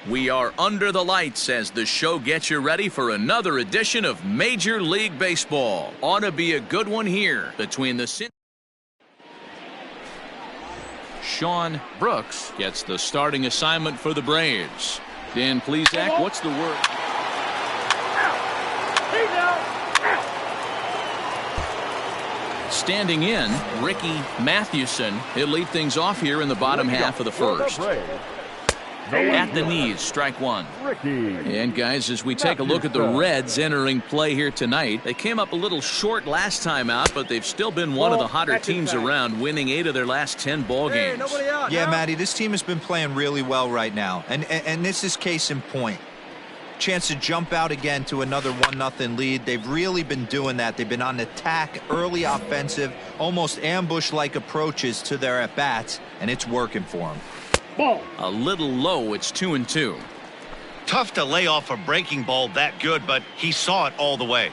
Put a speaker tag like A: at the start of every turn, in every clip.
A: We are under the lights as the show gets you ready for another edition of Major League Baseball. Ought to be a good one here between the Sean Brooks gets the starting assignment for the Braves. Dan Plesac, what's the word? Standing in, Ricky Mathewson. He'll lead things off here in the bottom half of the first. At the knees, strike one. And guys, as we take a look at the Reds entering play here tonight, they came up a little short last time out, but they've still been one of the hotter teams around, winning 8 of their last 10 ball games.
B: Yeah, Matty, this team has been playing really well right now, and this is case in point. Chance to jump out again to another 1-0 lead. They've really been doing that. They've been on attack, early offensive, almost ambush-like approaches to their at-bats, and it's working for them.
A: A little low, it's 2-2.
C: Tough to lay off a breaking ball that good, but he saw it all the way.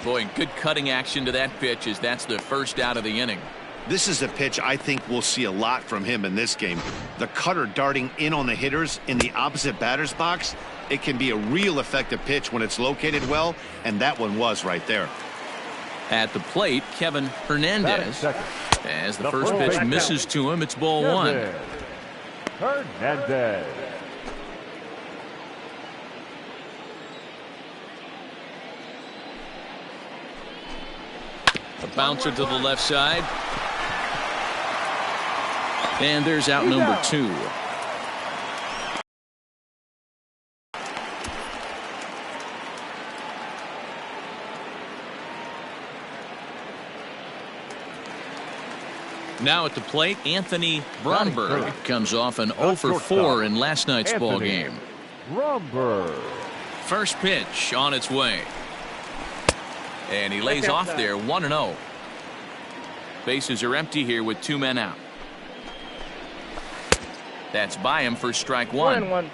A: Boy, good cutting action to that pitch as that's the first out of the inning.
C: This is a pitch I think we'll see a lot from him in this game. The cutter darting in on the hitters in the opposite batter's box. It can be a real effective pitch when it's located well, and that one was right there.
A: At the plate, Kevin Hernandez. As the first pitch misses to him, it's ball one.
D: Hernandez.
A: A bouncer to the left side. And there's out number 2. Now at the plate, Anthony Bromberg comes off an 0 for 4 in last night's ball game.
D: Bromberg.
A: First pitch on its way. And he lays off there, 1-0. Bases are empty here with 2 men out. That's by him for strike one.
E: 1-1.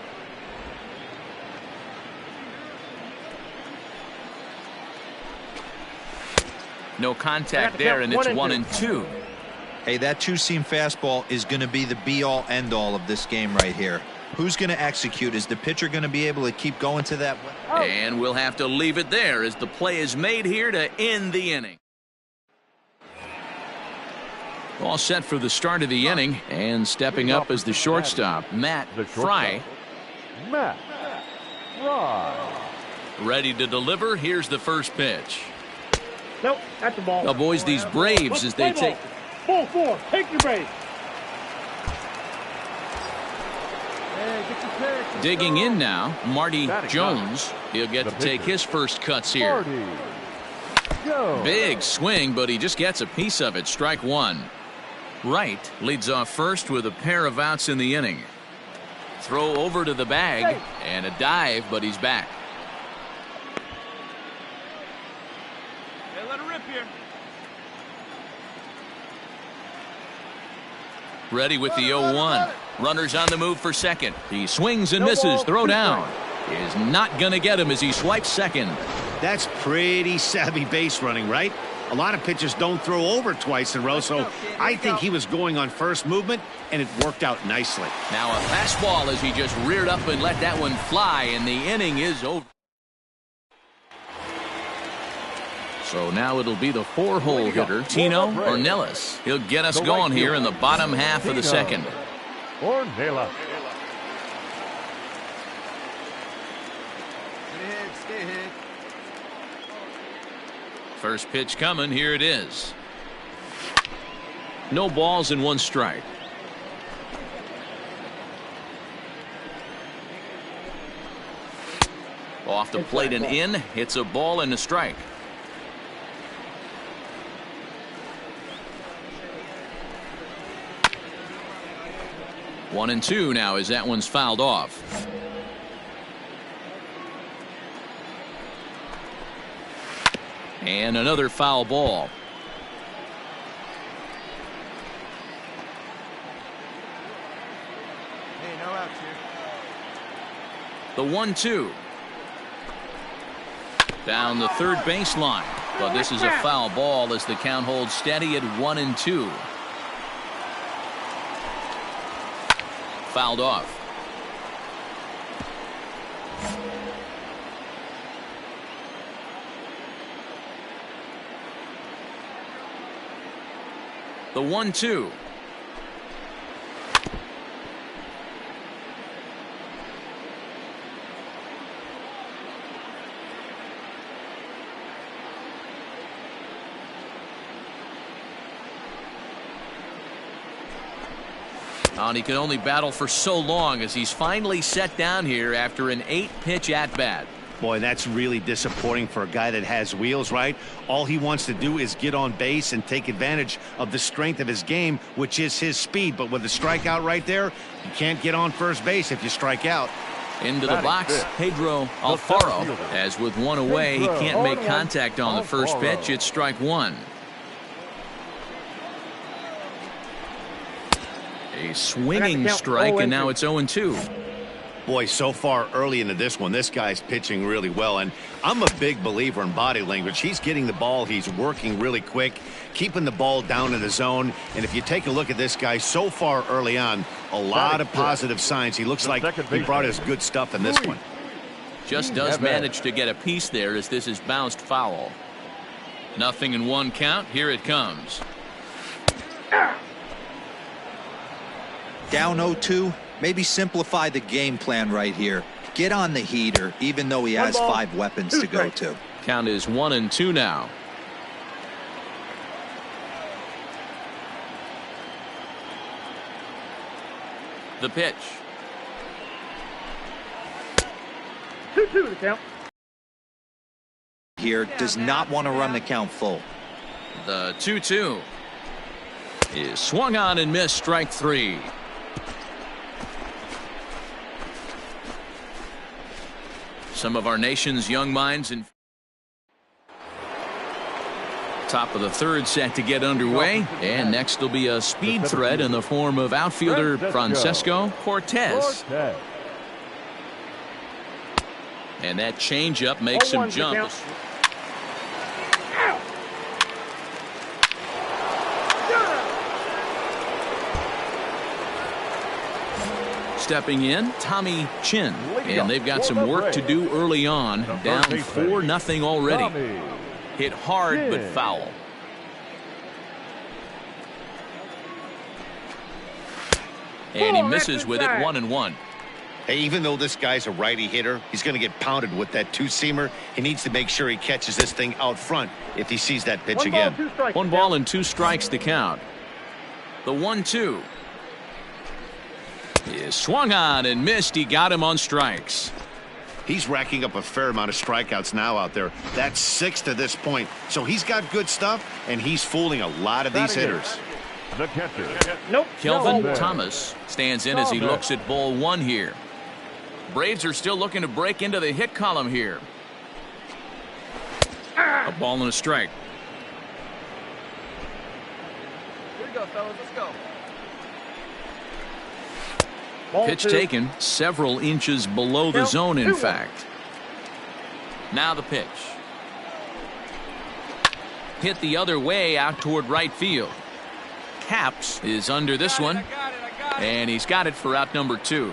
A: No contact there, and it's 1-2.
B: Hey, that two-seam fastball is going to be the be-all, end-all of this game right here. Who's going to execute? Is the pitcher going to be able to keep going to that?
A: And we'll have to leave it there as the play is made here to end the inning. All set for the start of the inning, and stepping up as the shortstop, Matt Fry.
D: Matt Fry.
A: Ready to deliver. Here's the first pitch.
E: Nope, that's the ball.
A: Now, boys, these Braves, as they take...
E: Ball 4, take your base.
A: Digging in now, Marty Jones. He'll get to take his first cuts here. Big swing, but he just gets a piece of it. Strike one. Wright leads off first with a pair of outs in the inning. Throw over to the bag and a dive, but he's back.
E: Hey, let it rip here.
A: Ready with the 0-1. Runners on the move for second. He swings and misses. Throw down. Is not going to get him as he swipes second.
C: That's pretty savvy base running, right? A lot of pitchers don't throw over twice in a row, so I think he was going on first movement, and it worked out nicely.
A: Now a fastball as he just reared up and let that one fly, and the inning is over. So now it'll be the 4-hole hitter, Tino Ornelas. He'll get us going here in the bottom half of the second.
D: Ornelas.
F: Stay ahead.
A: First pitch coming. Here it is. No balls and 1 strike. Off the plate and in. It's a ball and a strike. One and 2 now as that one's fouled off. And another foul ball.
F: Hey, no outs here.
A: The 1-2. Down the third baseline. But this is a foul ball as the count holds steady at 1-2. fouled off. The 1-2. And he can only battle for so long as he's finally set down here after an 8-pitch at-bat.
C: Boy, that's really disappointing for a guy that has wheels, right? All he wants to do is get on base and take advantage of the strength of his game, which is his speed. But with the strikeout right there, you can't get on first base if you strike out.
A: Into the box, Pedro Alfaro. As with one away, he can't make contact on the first pitch. It's strike one. A swinging strike, and now it's 0-2.
C: Boy, so far early into this one, this guy's pitching really well, and I'm a big believer in body language. He's getting the ball, he's working really quick, keeping the ball down in the zone, and if you take a look at this guy so far early on, a lot of positive signs. He looks like he brought his good stuff in this one.
A: Just does manage to get a piece there as this is bounced foul. 0-1 count. Here it comes.
B: Down 0-2. Maybe simplify the game plan right here. Get on the heater, even though he has 5 weapons to go to.
A: Count is 1-2 now. The pitch.
E: 2-2 the count.
B: Here does not want to run the count full.
A: The 2-2 is swung on and missed. Strike 3. Some of our nation's young minds in top of the third set to get underway, and next will be a speed threat in the form of outfielder Francesco Cortez. And that changeup makes him jump. Stepping in, Tommy Chin, and they've got some work to do early on. Down 4-0 already. Hit hard but foul. And he misses with it. 1-1.
C: Hey, even though this guy's a righty hitter, he's going to get pounded with that 2-seamer. He needs to make sure he catches this thing out front if he sees that pitch again.
A: 1 ball and 2 strikes to count. The 1-2 is swung on and missed. He got him on strikes.
C: He's racking up a fair amount of strikeouts now out there. That's 6 to this point. So he's got good stuff, and he's fooling a lot of these hitters.
D: The catcher.
E: Nope.
A: Kelvin Thomas stands in as he looks at ball 1 here. Braves are still looking to break into the hit column here. A ball and a strike.
F: Here we go, fellas. Let's go.
A: Pitch taken several inches below the zone, in fact. Now the pitch. Hit the other way out toward right field. Caps is under this one, and he's got it for out number 2.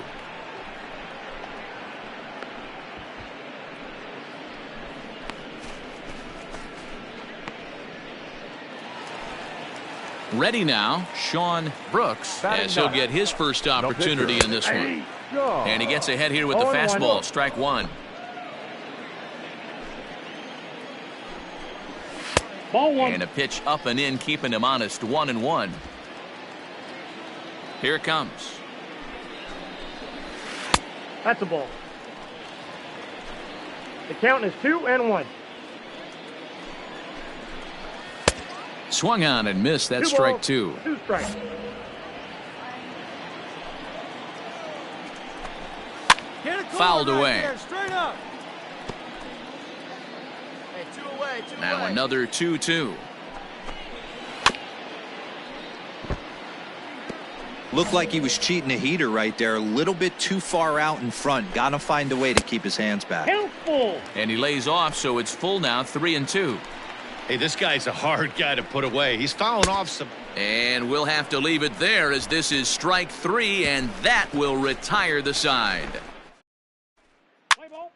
A: Ready now, Sean Brooks, as he'll get his first opportunity in this one. And he gets ahead here with the fastball. Strike 1.
E: Ball 1.
A: And a pitch up and in, keeping him honest. 1-1. Here it comes.
E: That's a ball. The count is 2-1.
A: Swung on and missed. That's strike 2.
E: 2 strikes.
A: Fouled away.
F: Straight up. Hey, 2 away. 2
A: Now
F: away.
A: another 2-2.
B: Looked like he was cheating a heater right there. A little bit too far out in front. Got to find a way to keep his hands back.
E: Count full.
A: And he lays off, so it's full now. 3-2.
C: Hey, this guy's a hard guy to put away. He's fouling off some.
A: And we'll have to leave it there as this is strike 3, and that will retire the side.
E: Play ball.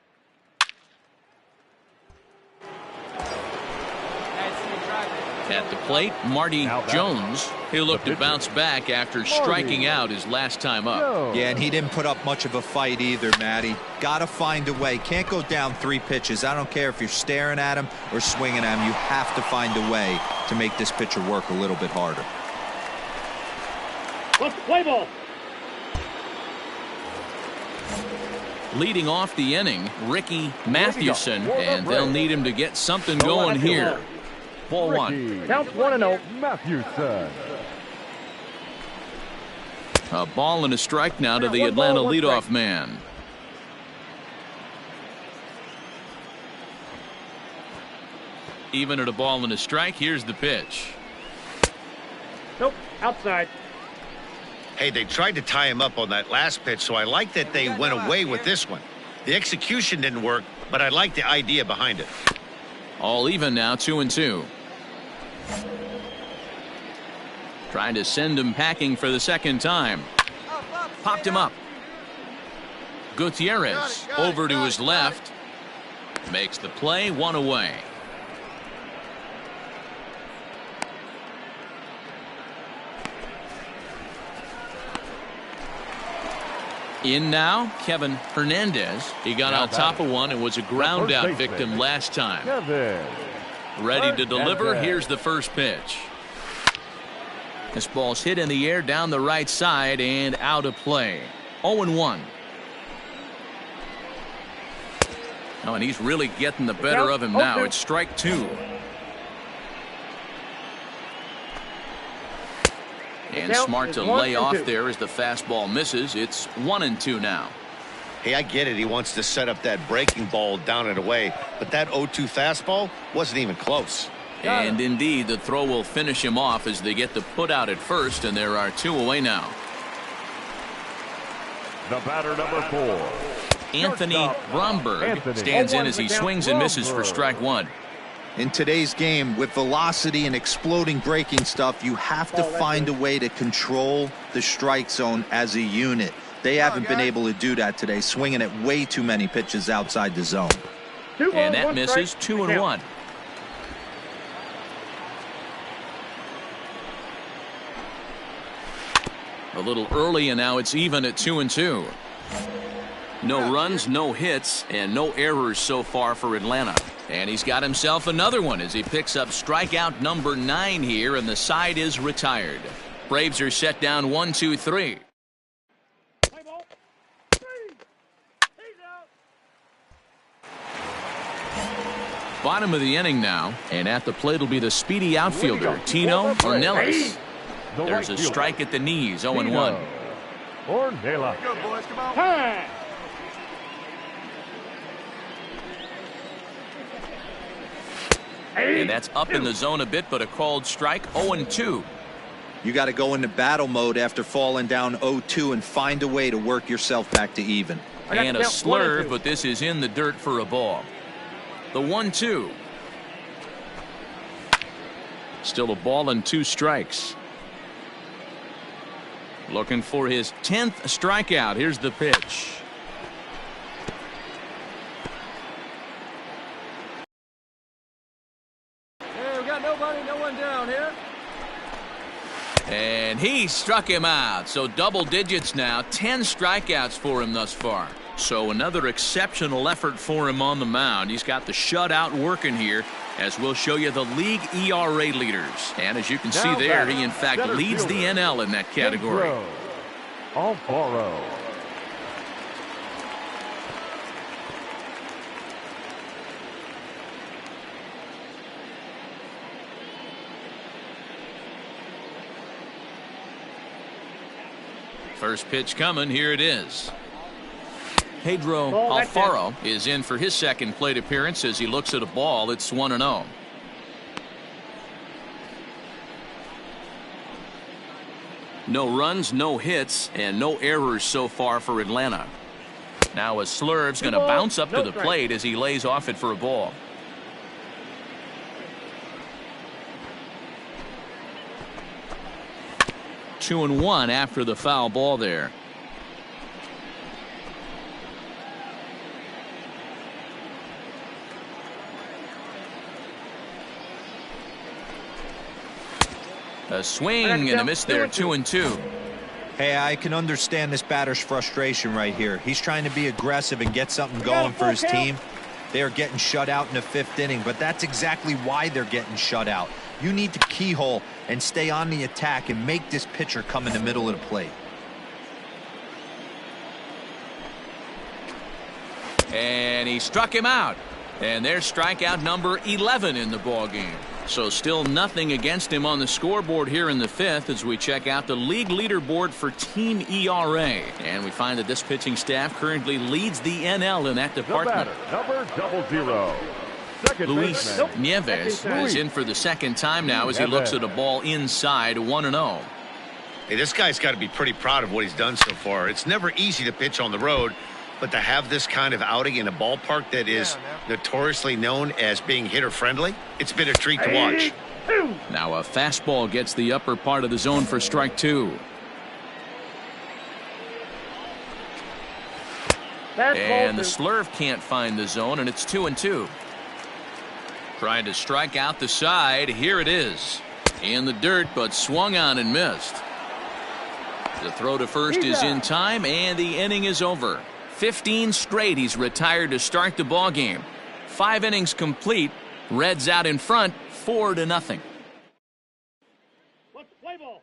A: At the plate, Marty Jones. He'll look to bounce back after striking out his last time up.
B: Yeah, and he didn't put up much of a fight either, Matty. Got to find a way. Can't go down 3 pitches. I don't care if you're staring at him or swinging at him. You have to find a way to make this pitcher work a little bit harder.
E: Let's play ball.
A: Leading off the inning, Ricky Mathewson, and they'll need him to get something going here. Ball 1.
E: Counts 1-0.
D: Mathewson.
A: A ball and a strike now to the Atlanta leadoff man. Even at a ball and a strike, here's the pitch.
E: Nope, outside.
C: Hey, they tried to tie him up on that last pitch, so I like that they went away with this one. The execution didn't work, but I like the idea behind it.
A: All even now, 2-2. Trying to send him packing for the second time. Popped him up. Gutierrez over to his left. Makes the play, 1 away. In now, Kevin Hernandez. He got on top of one and was a ground out victim last time. Ready to deliver. Here's the first pitch. This ball's hit in the air down the right side and out of play. 0-1. Oh, and he's really getting the better of him now. It's strike 2. And smart to lay off there as the fastball misses. It's 1-2 now.
C: Hey, I get it. He wants to set up that breaking ball down and away, but that 0-2 fastball wasn't even close.
A: And indeed, the throw will finish him off as they get the put out at first, and there are 2 away now.
D: The batter, number 4.
A: Anthony Bromberg stands in as he swings and misses for strike 1.
B: In today's game, with velocity and exploding breaking stuff, you have to find a way to control the strike zone as a unit. They haven't been able to do that today, swinging at way too many pitches outside the zone.
A: And that misses. 2-1. A little early, and now it's even at 2-2. No runs, no hits, and no errors so far for Atlanta. And he's got himself another one as he picks up strikeout number 9 here, and the side is retired. Braves are set down 1-2-3. Bottom of the inning now, and at the plate will be the speedy outfielder, Tino Ornelas. There's a strike at the knees, 0-1.
D: Ornelas.
F: Go, boys, come on.
A: And that's up in the zone a bit, but a called strike, 0-2.
B: You got to go into battle mode after falling down 0-2 and find a way to work yourself back to even.
A: And a slurve, but this is in the dirt for a ball. The 1-2. Still a ball and 2 strikes. Looking for his 10th strikeout. Here's the pitch.
F: Hey, we got nobody, no one down here.
A: And he struck him out. So double digits now. 10 strikeouts for him thus far. So another exceptional effort for him on the mound. He's got the shutout working here, as we'll show you the league ERA leaders. And as you can see there, he in fact leads the NL in that category.
D: Alfaro.
A: First pitch coming. Here it is. Pedro Alfaro is in for his second plate appearance as he looks at a ball. It's 1-0. No runs, no hits, and no errors so far for Atlanta. Now a slurve's going to bounce up to the plate as he lays off it for a ball. 2-1 after the foul ball there. A swing and a miss there. 2-2.
B: Hey, I can understand this batter's frustration right here. He's trying to be aggressive and get something going for his team. They are getting shut out in the 5th inning, but that's exactly why they're getting shut out. You need to keyhole and stay on the attack and make this pitcher come in the middle of the plate.
A: And he struck him out. And there's strikeout number 11 in the ball game. So still nothing against him on the scoreboard here in the 5th as we check out the league leaderboard for team ERA. And we find that this pitching staff currently leads the NL in that department.
D: Number 00.
A: Luis Nieves is in for the second time now as he looks at a ball inside 1-0.
C: Hey, this guy's got to be pretty proud of what he's done so far. It's never easy to pitch on the road, but to have this kind of outing in a ballpark that is notoriously known as being hitter friendly, it's been a treat to watch.
A: Now a fastball gets the upper part of the zone for strike 2. And the slurve can't find the zone, and it's 2-2. Trying to strike out the side. Here it is. In the dirt, but swung on and missed. The throw to first is in time, and the inning is over. 15 straight he's retired to start the ball game. 5 innings complete. Reds out in front, 4-0.
E: Let's play ball.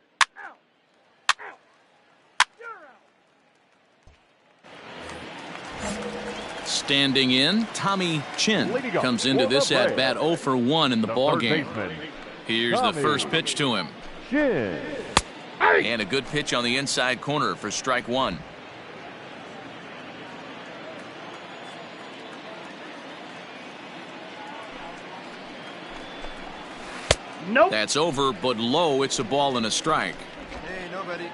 A: Standing in, Tommy Chin comes into this at bat 0 for 1 in the ball game. Here's the first pitch to him. And a good pitch on the inside corner for strike 1.
E: Nope.
A: That's over, but low. It's a ball and a strike.
F: Hey, nobody.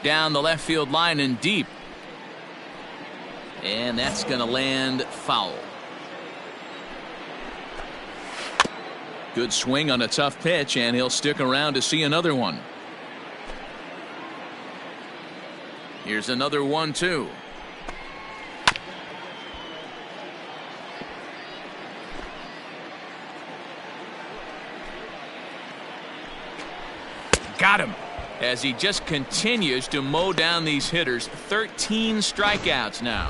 A: Down the left field line and deep. And that's going to land foul. Good swing on a tough pitch, and he'll stick around to see another one. Here's another 1-2. Got him. As he just continues to mow down these hitters. 13 strikeouts now.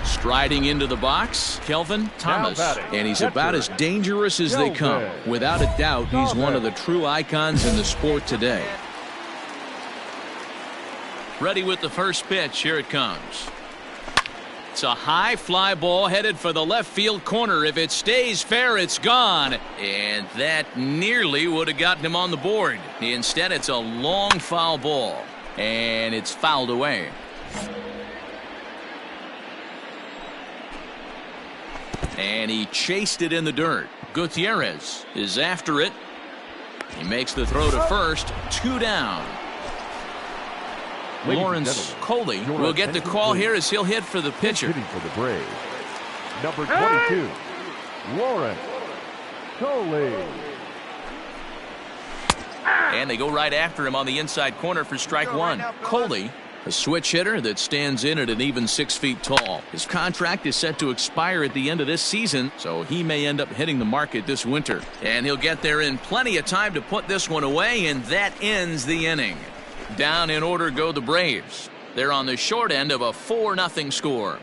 A: Striding into the box, Kelvin Thomas. And he's about as dangerous as they come. Without a doubt, he's one of the true icons in the sport today. Ready with the first pitch. Here it comes. It's a high fly ball headed for the left field corner. If it stays fair, it's gone. And that nearly would have gotten him on the board. Instead, it's a long foul ball. And it's fouled away. And he chased it in the dirt. Gutierrez is after it. He makes the throw to first. 2 down. Lawrence Coley will get the call here as he'll hit for the pitcher.
D: Hitting for the Braves. Number 22, Lawrence Coley.
A: And they go right after him on the inside corner for strike 1. Coley, a switch hitter that stands in at an even 6 feet tall. His contract is set to expire at the end of this season, so he may end up hitting the market this winter. And he'll get there in plenty of time to put this one away, and that ends the inning. Down in order go the Braves. They're on the short end of a 4-0 score.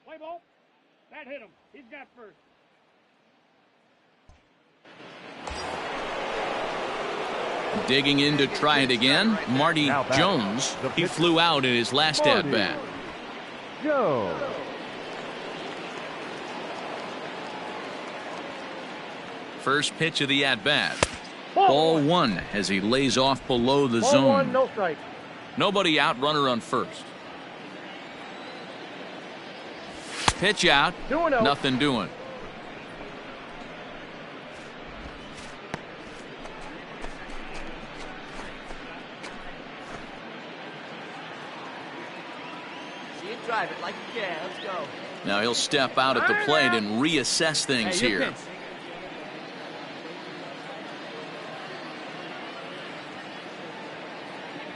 E: Play ball. That hit him. He's got first.
A: Digging in to try it again, Marty Jones. He flew out in his last at-bat.
D: Jones.
A: First pitch of the at-bat. Ball 1 as he lays off below the zone.
E: Ball 1, no strike.
A: Nobody out, runner on first. Pitch out,
E: 2-0.
A: nothing doing.
F: You drive it like you can. Let's go.
A: Now he'll step out at the plate and reassess things here.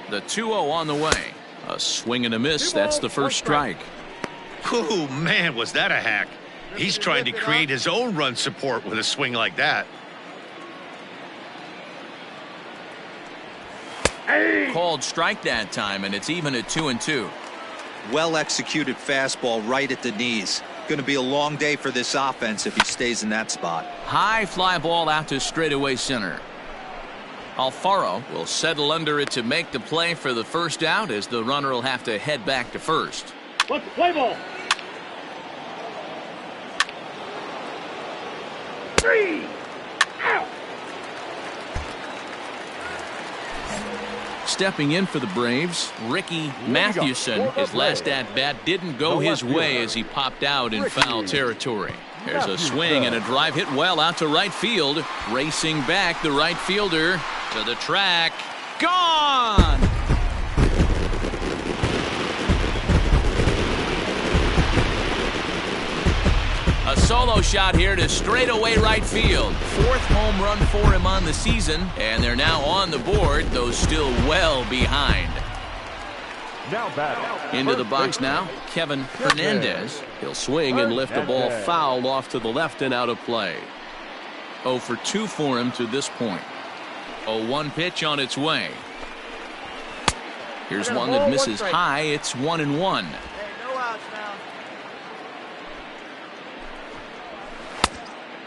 A: The 2-0 on the way. A swing and a miss. That's the first strike.
C: Oh, man, was that a hack. He's trying to create his own run support with a swing like that.
A: Called strike that time, and it's even at 2-2.
B: Well executed fastball right at the knees. Going to be a long day for this offense if he stays in that spot.
A: High fly ball out to straightaway center. Alfaro will settle under it to make the play for the first out, as the runner will have to head back to first.
E: What's the play ball? 3 out.
A: Stepping in for the Braves, Ricky Mathewson. His last at-bat didn't go his way as he popped out in foul territory. There's a swing and a drive hit well out to right field. Racing back, the right fielder to the track. Gone! A solo shot here to straightaway right field. 4th home run for him on the season, and they're now on the board, though still well behind. Into the box now, Kevin Hernandez. He'll swing and lift the ball foul off to the left and out of play. 0 for 2 for him to this point. 0-1 pitch on its way. Here's one that misses high. It's 1-1.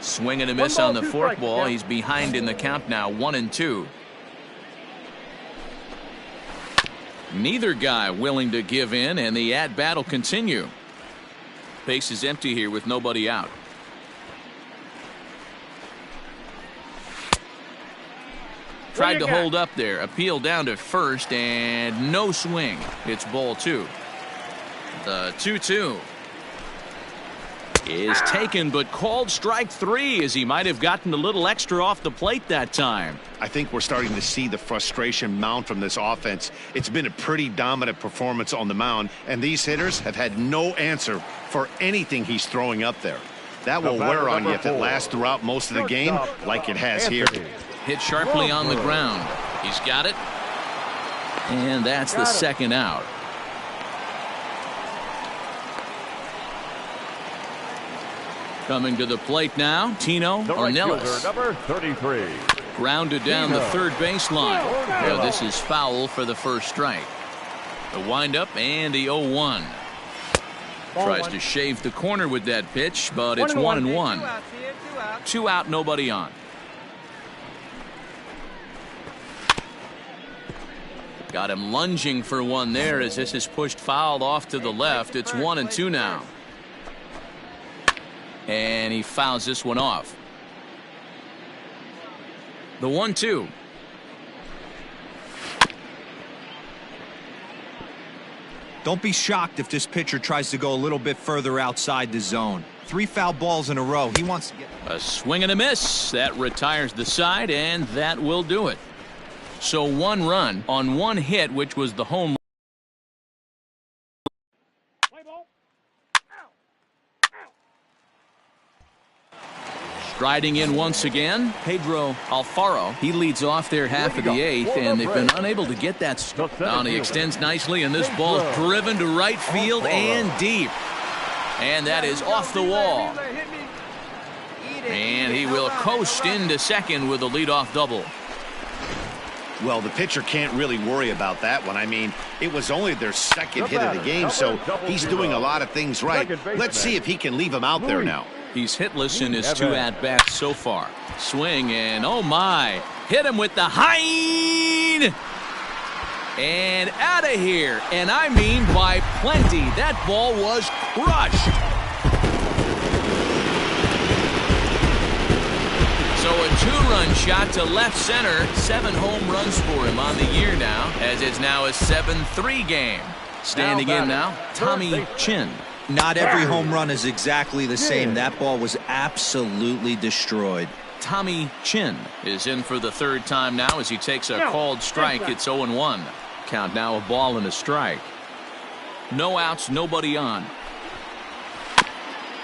A: Swing and a miss on the forkball. He's behind in the count now, 1-2. Neither guy willing to give in, and the at-bat will continue. Base is empty here with nobody out. Tried to hold up there. Appeal down to first, and no swing. It's ball 2. The 2-2 is taken, but called strike 3, as he might have gotten a little extra off the plate that time.
C: I think we're starting to see the frustration mount from this offense. It's been a pretty dominant performance on the mound, and these hitters have had no answer for anything he's throwing up there. That will wear on you if it lasts throughout most of the game, like it has here.
A: Hit sharply on the ground. He's got it, and that's the second out. Coming to the plate now, Tino Ornelas.
D: Number 33.
A: Grounded down the third baseline. Well, this is foul for the first strike. The windup and the 0-1. Tries to shave the corner with that pitch, but it's 1-1. 2 out, nobody on. Got him lunging for one there as this is pushed foul off to the left. It's 1-2 now. And he fouls this one off. The 1-2.
B: Don't be shocked if this pitcher tries to go a little bit further outside the zone. 3 foul balls in a row. He wants to get
A: a swing and a miss. That retires the side, and that will do it. So 1 run on 1 hit, which was the home. Striding in once again, Pedro Alfaro. He leads off their half of the 8th, and they've been unable to get that. Now he extends nicely, and this ball is driven to right field and deep. And that is off the wall. And he will coast into second with a leadoff double.
C: Well, the pitcher can't really worry about that one. I mean, it was only their second hit of the game, so he's doing a lot of things right. Let's see if he can leave him out there now.
A: He's hitless in his 2 at-bats so far. Swing, and oh my, hit him with the hind, and out of here, and I mean by plenty. That ball was crushed. So a 2-run shot to left center. 7 home runs for him on the year now, as it's now a 7-3 game. Standing in now, Tommy Chin.
B: Not every home run is exactly the same. That ball was absolutely destroyed.
A: Tommy Chin is in for the 3rd time now as he takes a called strike. It's 0-1. Count now a ball and a strike. No outs, nobody on.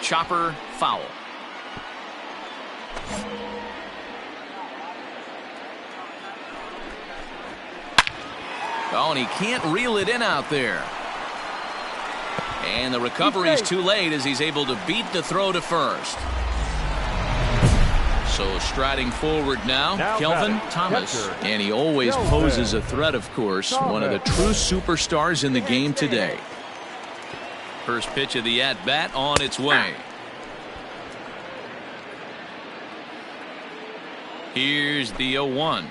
A: Chopper, foul. Oh, and he can't reel it in out there. And the recovery is too late as he's able to beat the throw to first. So striding forward now Kelvin Thomas. And he always poses a threat, of course. One of the true superstars in the game today. First pitch of the at-bat on its way. Here's the 0-1.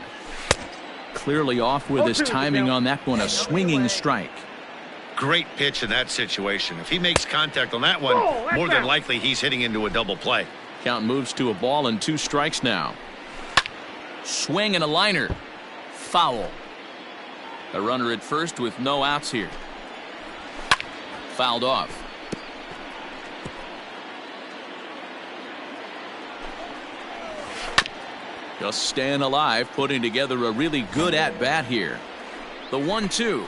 A: Clearly off with his timing on that one. A swinging strike.
C: Great pitch in that situation. If he makes contact on that one, more than likely he's hitting into a double play.
A: Count moves to a ball and 2 strikes now. Swing and a liner. Foul. A runner at first with no outs here. Fouled off. Just staying alive, putting together a really good at-bat here. The 1-2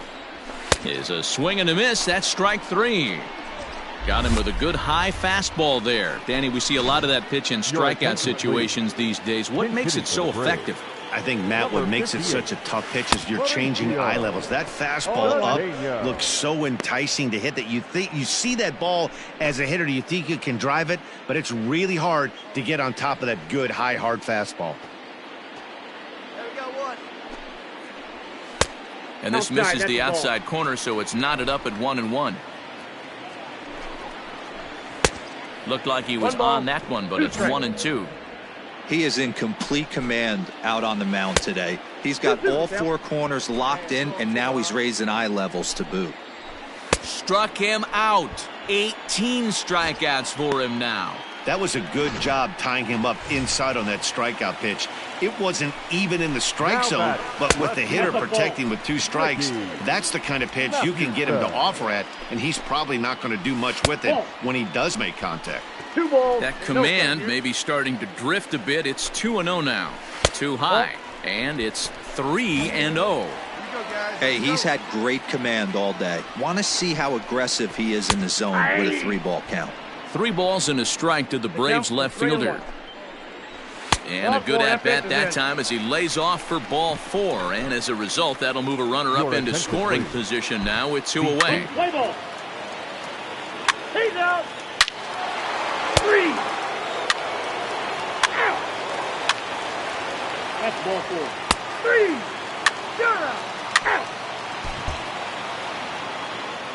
A: is a swing and a miss. That's strike 3. Got him with a good high fastball there. Danny, we see a lot of that pitch in strikeout situations these days. What makes it so effective?
C: I think, Matt, what makes it such a tough pitch is you're changing eye levels. That fastball up looks so enticing to hit that you see that ball as a hitter. You think you can drive it, but it's really hard to get on top of that good, high, hard fastball.
A: And this misses the outside corner, so it's knotted up at 1-1. Looked like he was on that one, but it's 1-2.
B: He is in complete command out on the mound today. He's got all 4 corners locked in, and now he's raising eye levels to boot.
A: Struck him out. 18 strikeouts for him now.
C: That was a good job tying him up inside on that strikeout pitch. It wasn't even in the strike zone, but with the hitter protecting with 2 strikes, that's the kind of pitch you can get him to offer at, and he's probably not going to do much with it when he does make contact.
A: That command may be starting to drift a bit. It's 2-0 now. Too high, and it's 3-0.
B: Hey, he's had great command all day. Want to see how aggressive he is in the zone with a 3-ball count.
A: 3 balls and a strike to the Braves left fielder. And a good at-bat that time as he lays off for ball 4. And as a result, that'll move a runner up into scoring position now with 2 away.
E: Play ball. He's out. 3. Out. That's ball 4. 3. You're out.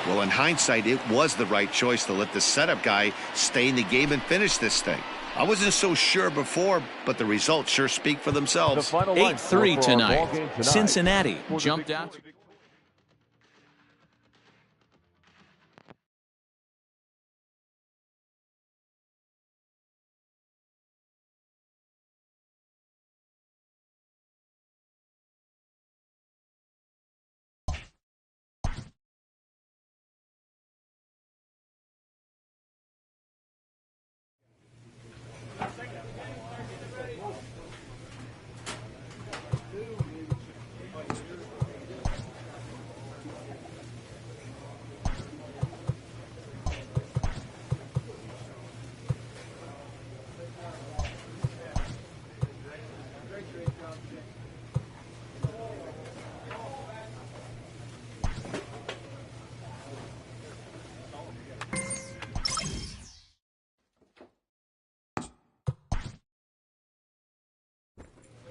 C: Well, in hindsight, it was the right choice to let the setup guy stay in the game and finish this thing. I wasn't so sure before, but the results sure speak for themselves.
A: 8-3 tonight. Cincinnati jumped out.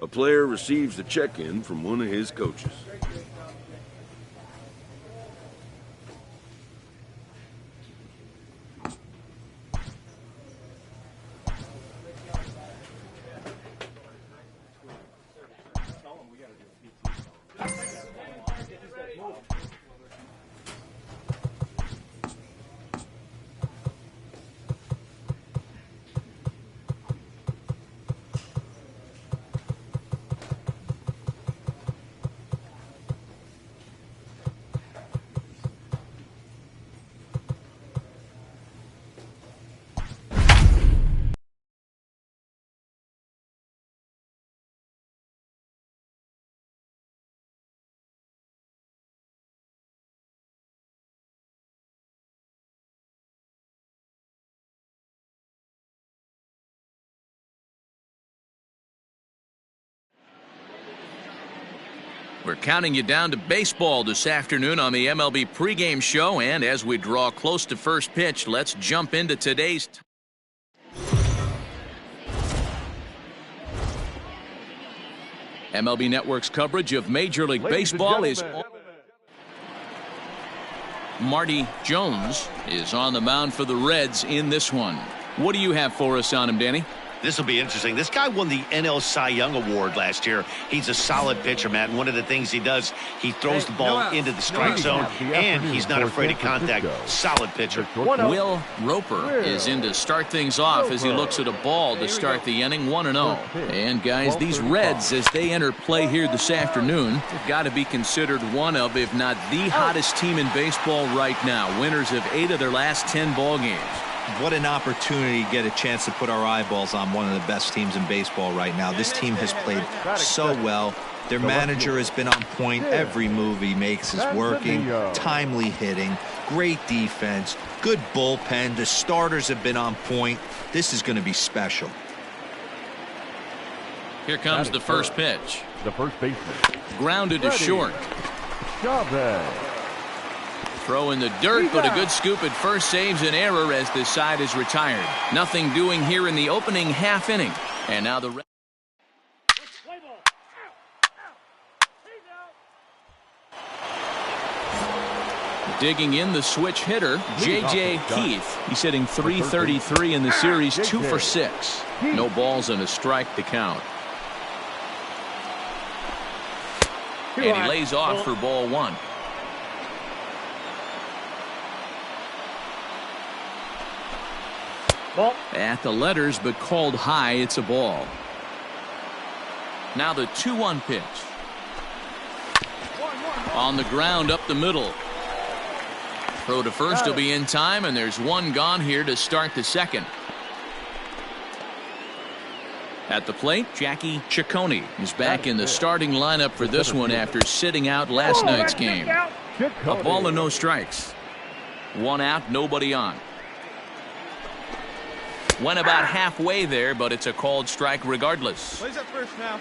G: A player receives a check-in from one of his coaches.
A: We're counting you down to baseball this afternoon on the MLB pregame show, and as we draw close to first pitch, let's jump into today's MLB Network's coverage of Major League Baseball is on. Marty Jones is on the mound for the Reds in this one. What do you have for us on him, Danny?
C: This will be interesting. This guy won the NL Cy Young Award last year. He's a solid pitcher, Matt. And one of the things he does, he throws the ball into the strike zone, and he's not afraid of contact. Solid pitcher.
A: Will Roper is in to start things off as he looks at a ball to start the inning, 1-0. And, guys, these Reds, as they enter play here this afternoon, have got to be considered one of, if not the hottest team in baseball right now. Winners of 8 of their last 10 ball games.
B: What an opportunity to get a chance to put our eyeballs on one of the best teams in baseball right now. This team has played so well. Their manager has been on point. Every move he makes is working. Timely hitting, great defense, good bullpen. The starters have been on point. This is going to be special.
A: Here comes the first pitch.
D: The first baseman.
A: Grounded to short. Throw in the dirt, but a good scoop at first saves an error as this side is retired. Nothing doing here in the opening half inning. And now the digging in the switch hitter, J.J. Heath. He's hitting .333 in the series, 2 for 6. No balls and a strike to count. And he lays off for ball 1. At the letters, but called high. It's a ball. Now the 2-1 pitch. On the ground up the middle. Throw to first will be in time, and there's one gone here to start the second. At the plate, Jackie Ciccone is back in the starting lineup for this one after sitting out last night's game. A ball and no strikes. 1 out, nobody on. Went about halfway there, but it's a called strike regardless.
F: Plays up first now.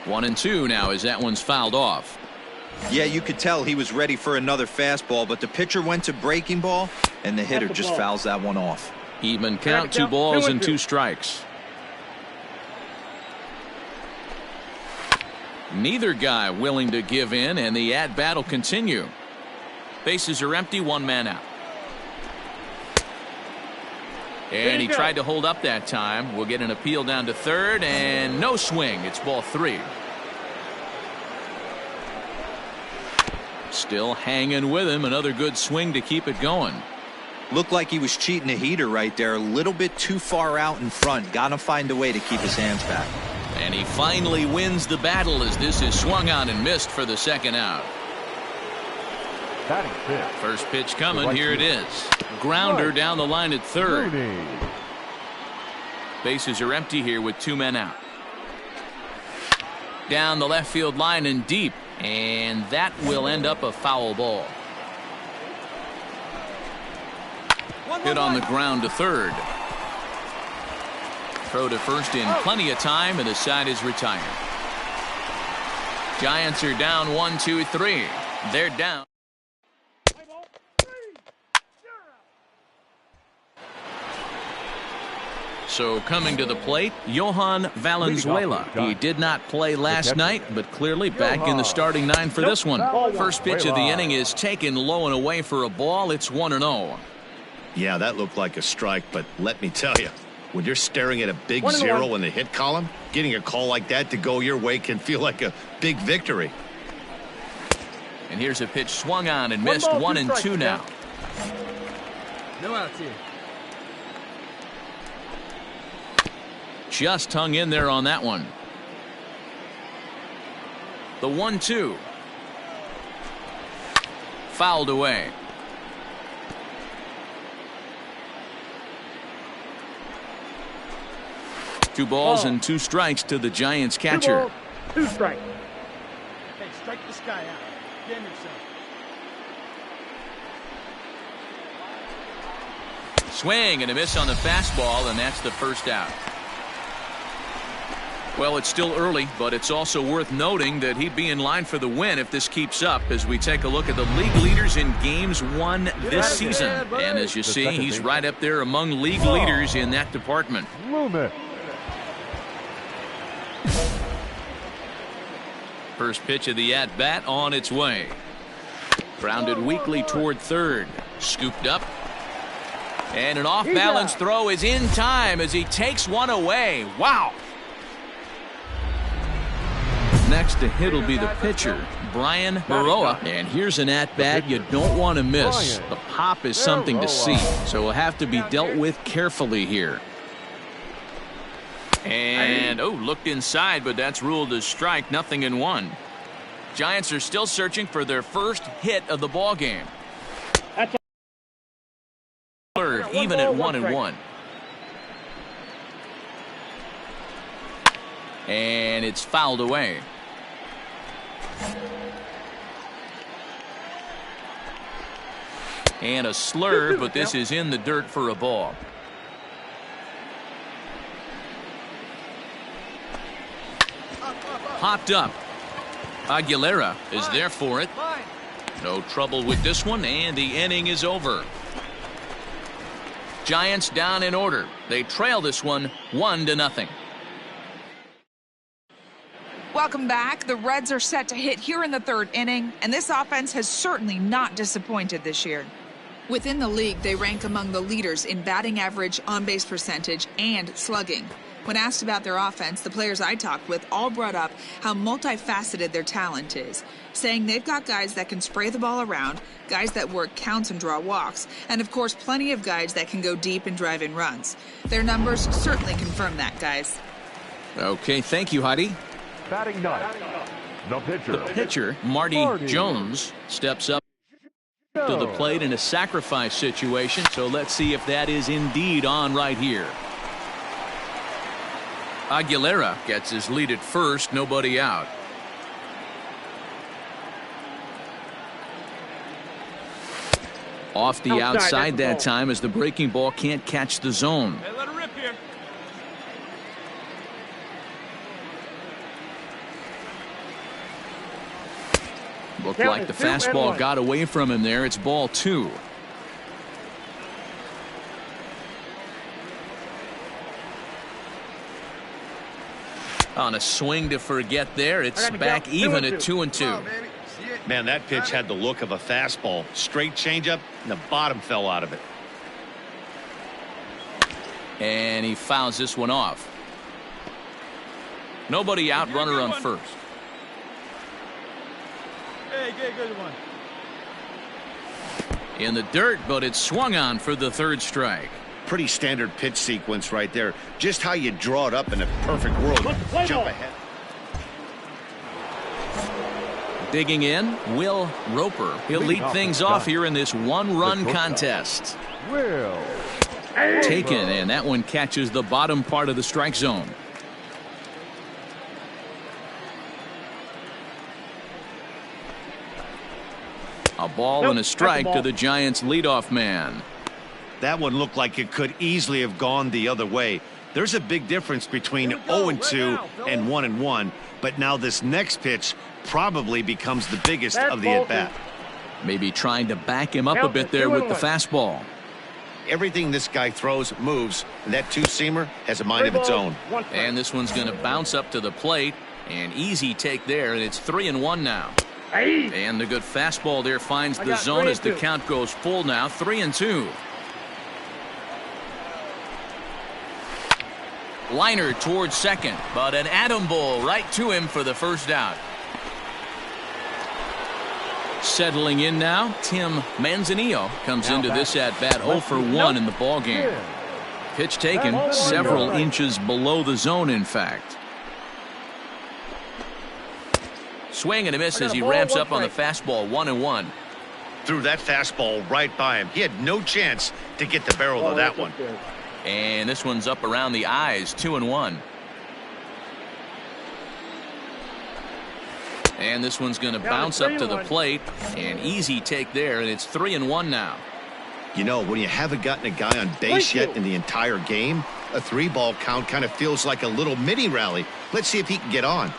A: 1-2 now as that one's fouled off.
B: Yeah, you could tell he was ready for another fastball, but the pitcher went to breaking ball, and the hitter just fouls that one off.
A: Even count, 2 balls and 2 strikes. Neither guy willing to give in, and the at-bat will continue. Bases are empty, 1 man out. And he tried to hold up that time. We'll get an appeal down to third, and no swing. It's ball 3. Still hanging with him. Another good swing to keep it going.
B: Looked like he was cheating a heater right there. A little bit too far out in front. Got to find a way to keep his hands back.
A: And he finally wins the battle as this is swung on and missed for the second out. First pitch coming. Here it is. Grounder down the line at third. Bases are empty here with 2 men out. Down the left field line and deep. And that will end up a foul ball. Hit on the ground to third. Throw to first in plenty of time, and the side is retired. Giants are down 1-2-3. They're down. So coming to the plate, Johan Valenzuela. He did not play last night, but clearly back in the starting 9 for this one. First pitch of the inning is taken low and away for a ball. It's 1-0.
C: Yeah, that looked like a strike, but let me tell you, when you're staring at a big 0 in the hit column, getting a call like that to go your way can feel like a big victory.
A: And here's a pitch swung on and missed. 1-2 now.
F: No outs here.
A: Just hung in there on that one. The 1-2. Fouled away. Two balls and 2 strikes to the Giants catcher.
E: 2 strikes.
F: Hey, strike this guy out. Damn yourself.
A: Swing and a miss on the fastball, and that's the first out. Well, it's still early, but it's also worth noting that he'd be in line for the win if this keeps up as we take a look at the league leaders in games won this season. And as you see, he's right up there among league leaders in that department. First pitch of the at-bat on its way. Grounded weakly toward third. Scooped up. And an off-balance throw is in time as he takes one away. Wow! Next to hit will be the pitcher, Brian Baroa. And here's an at-bat you don't want to miss. The pop is something to see, so will have to be dealt with carefully here. And, looked inside, but that's ruled as strike, 0-1. Giants are still searching for their first hit of the ball game. Third, even at 1-1. And it's fouled away. And a slurve, but this is in the dirt for a ball. Popped up. Aguilera is there for it. No trouble with this one, and the inning is over. Giants down in order. They trail this one 1-0.
H: Welcome back. The Reds are set to hit here in the third inning, and this offense has certainly not disappointed this year. Within the league, they rank among the leaders in batting average, on-base percentage, and slugging. When asked about their offense, the players I talked with all brought up how multifaceted their talent is, saying they've got guys that can spray the ball around, guys that work counts and draw walks, and of course plenty of guys that can go deep and drive in runs. Their numbers certainly confirm that, guys.
A: Okay, thank you, Heidi.
D: Batting ninth, the
A: pitcher, Marty Jones, steps up to the plate in a sacrifice situation, so let's see if that is indeed on right here. Aguilera gets his lead at first, nobody out. Off the outside that time as the breaking ball can't catch the zone.
F: Hey, let it rip here.
A: Looked like the fastball got away from him there. It's ball 2. On a swing to forget there, it's back even at 2-2.
C: Man, that pitch had the look of a fastball. Straight changeup, and the bottom fell out of it.
A: And he fouls this one off. Nobody out, runner on first.
F: Hey, good one.
A: In the dirt, but it's swung on for the third strike.
C: Pretty standard pitch sequence right there. Just how you draw it up in a perfect world. Jump ahead.
A: Digging in, Will Roper. He'll lead things off here in this one-run contest. Taken, and that one catches the bottom part of the strike zone. A ball and a strike to the Giants' leadoff man.
C: That one looked like it could easily have gone the other way. There's a big difference between 0-2 and 1-1, but now this next pitch probably becomes the biggest of the at-bat.
A: Maybe trying to back him up a bit there with the fastball.
C: Everything this guy throws moves, and that two-seamer has a mind of its own.
A: And this one's going to bounce up to the plate. An easy take there, and it's 3-1 now. And the good fastball there finds the zone as the count goes full now, 3-2. Liner towards second, but an atom bowl right to him for the first out. Settling in now, Tim Manzanillo comes into this at-bat 0 for 1 in the ballgame. Pitch taken several inches below the zone, in fact. Swing and a miss as he ramps up on the fastball, 1-1.
C: Threw that fastball right by him. He had no chance to get the barrel of that one.
A: And this one's up around the eyes, 2-1. And this one's going to bounce up to the plate. An easy take there, and it's 3-1 now.
C: You know, when you haven't gotten a guy on base yet in the entire game, A 3-ball count kind of feels like a little mini rally. Let's see if he can get on.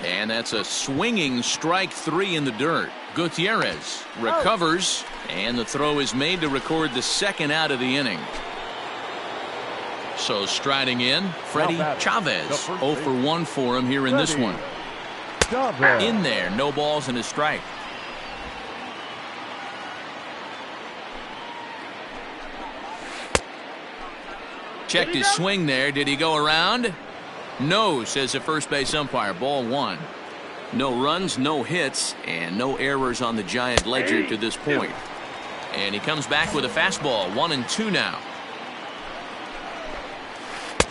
A: And that's a swinging strike 3 in the dirt. Gutierrez recovers, and the throw is made to record the second out of the inning. So striding in, Freddie Chavez. 0 for 1 for him here in this one. In there, no balls and a strike. Checked his swing there. Did he go around? No, says the first base umpire. Ball 1. No runs, no hits, and no errors on the giant ledger to this point. And he comes back with a fastball. 1-2 now.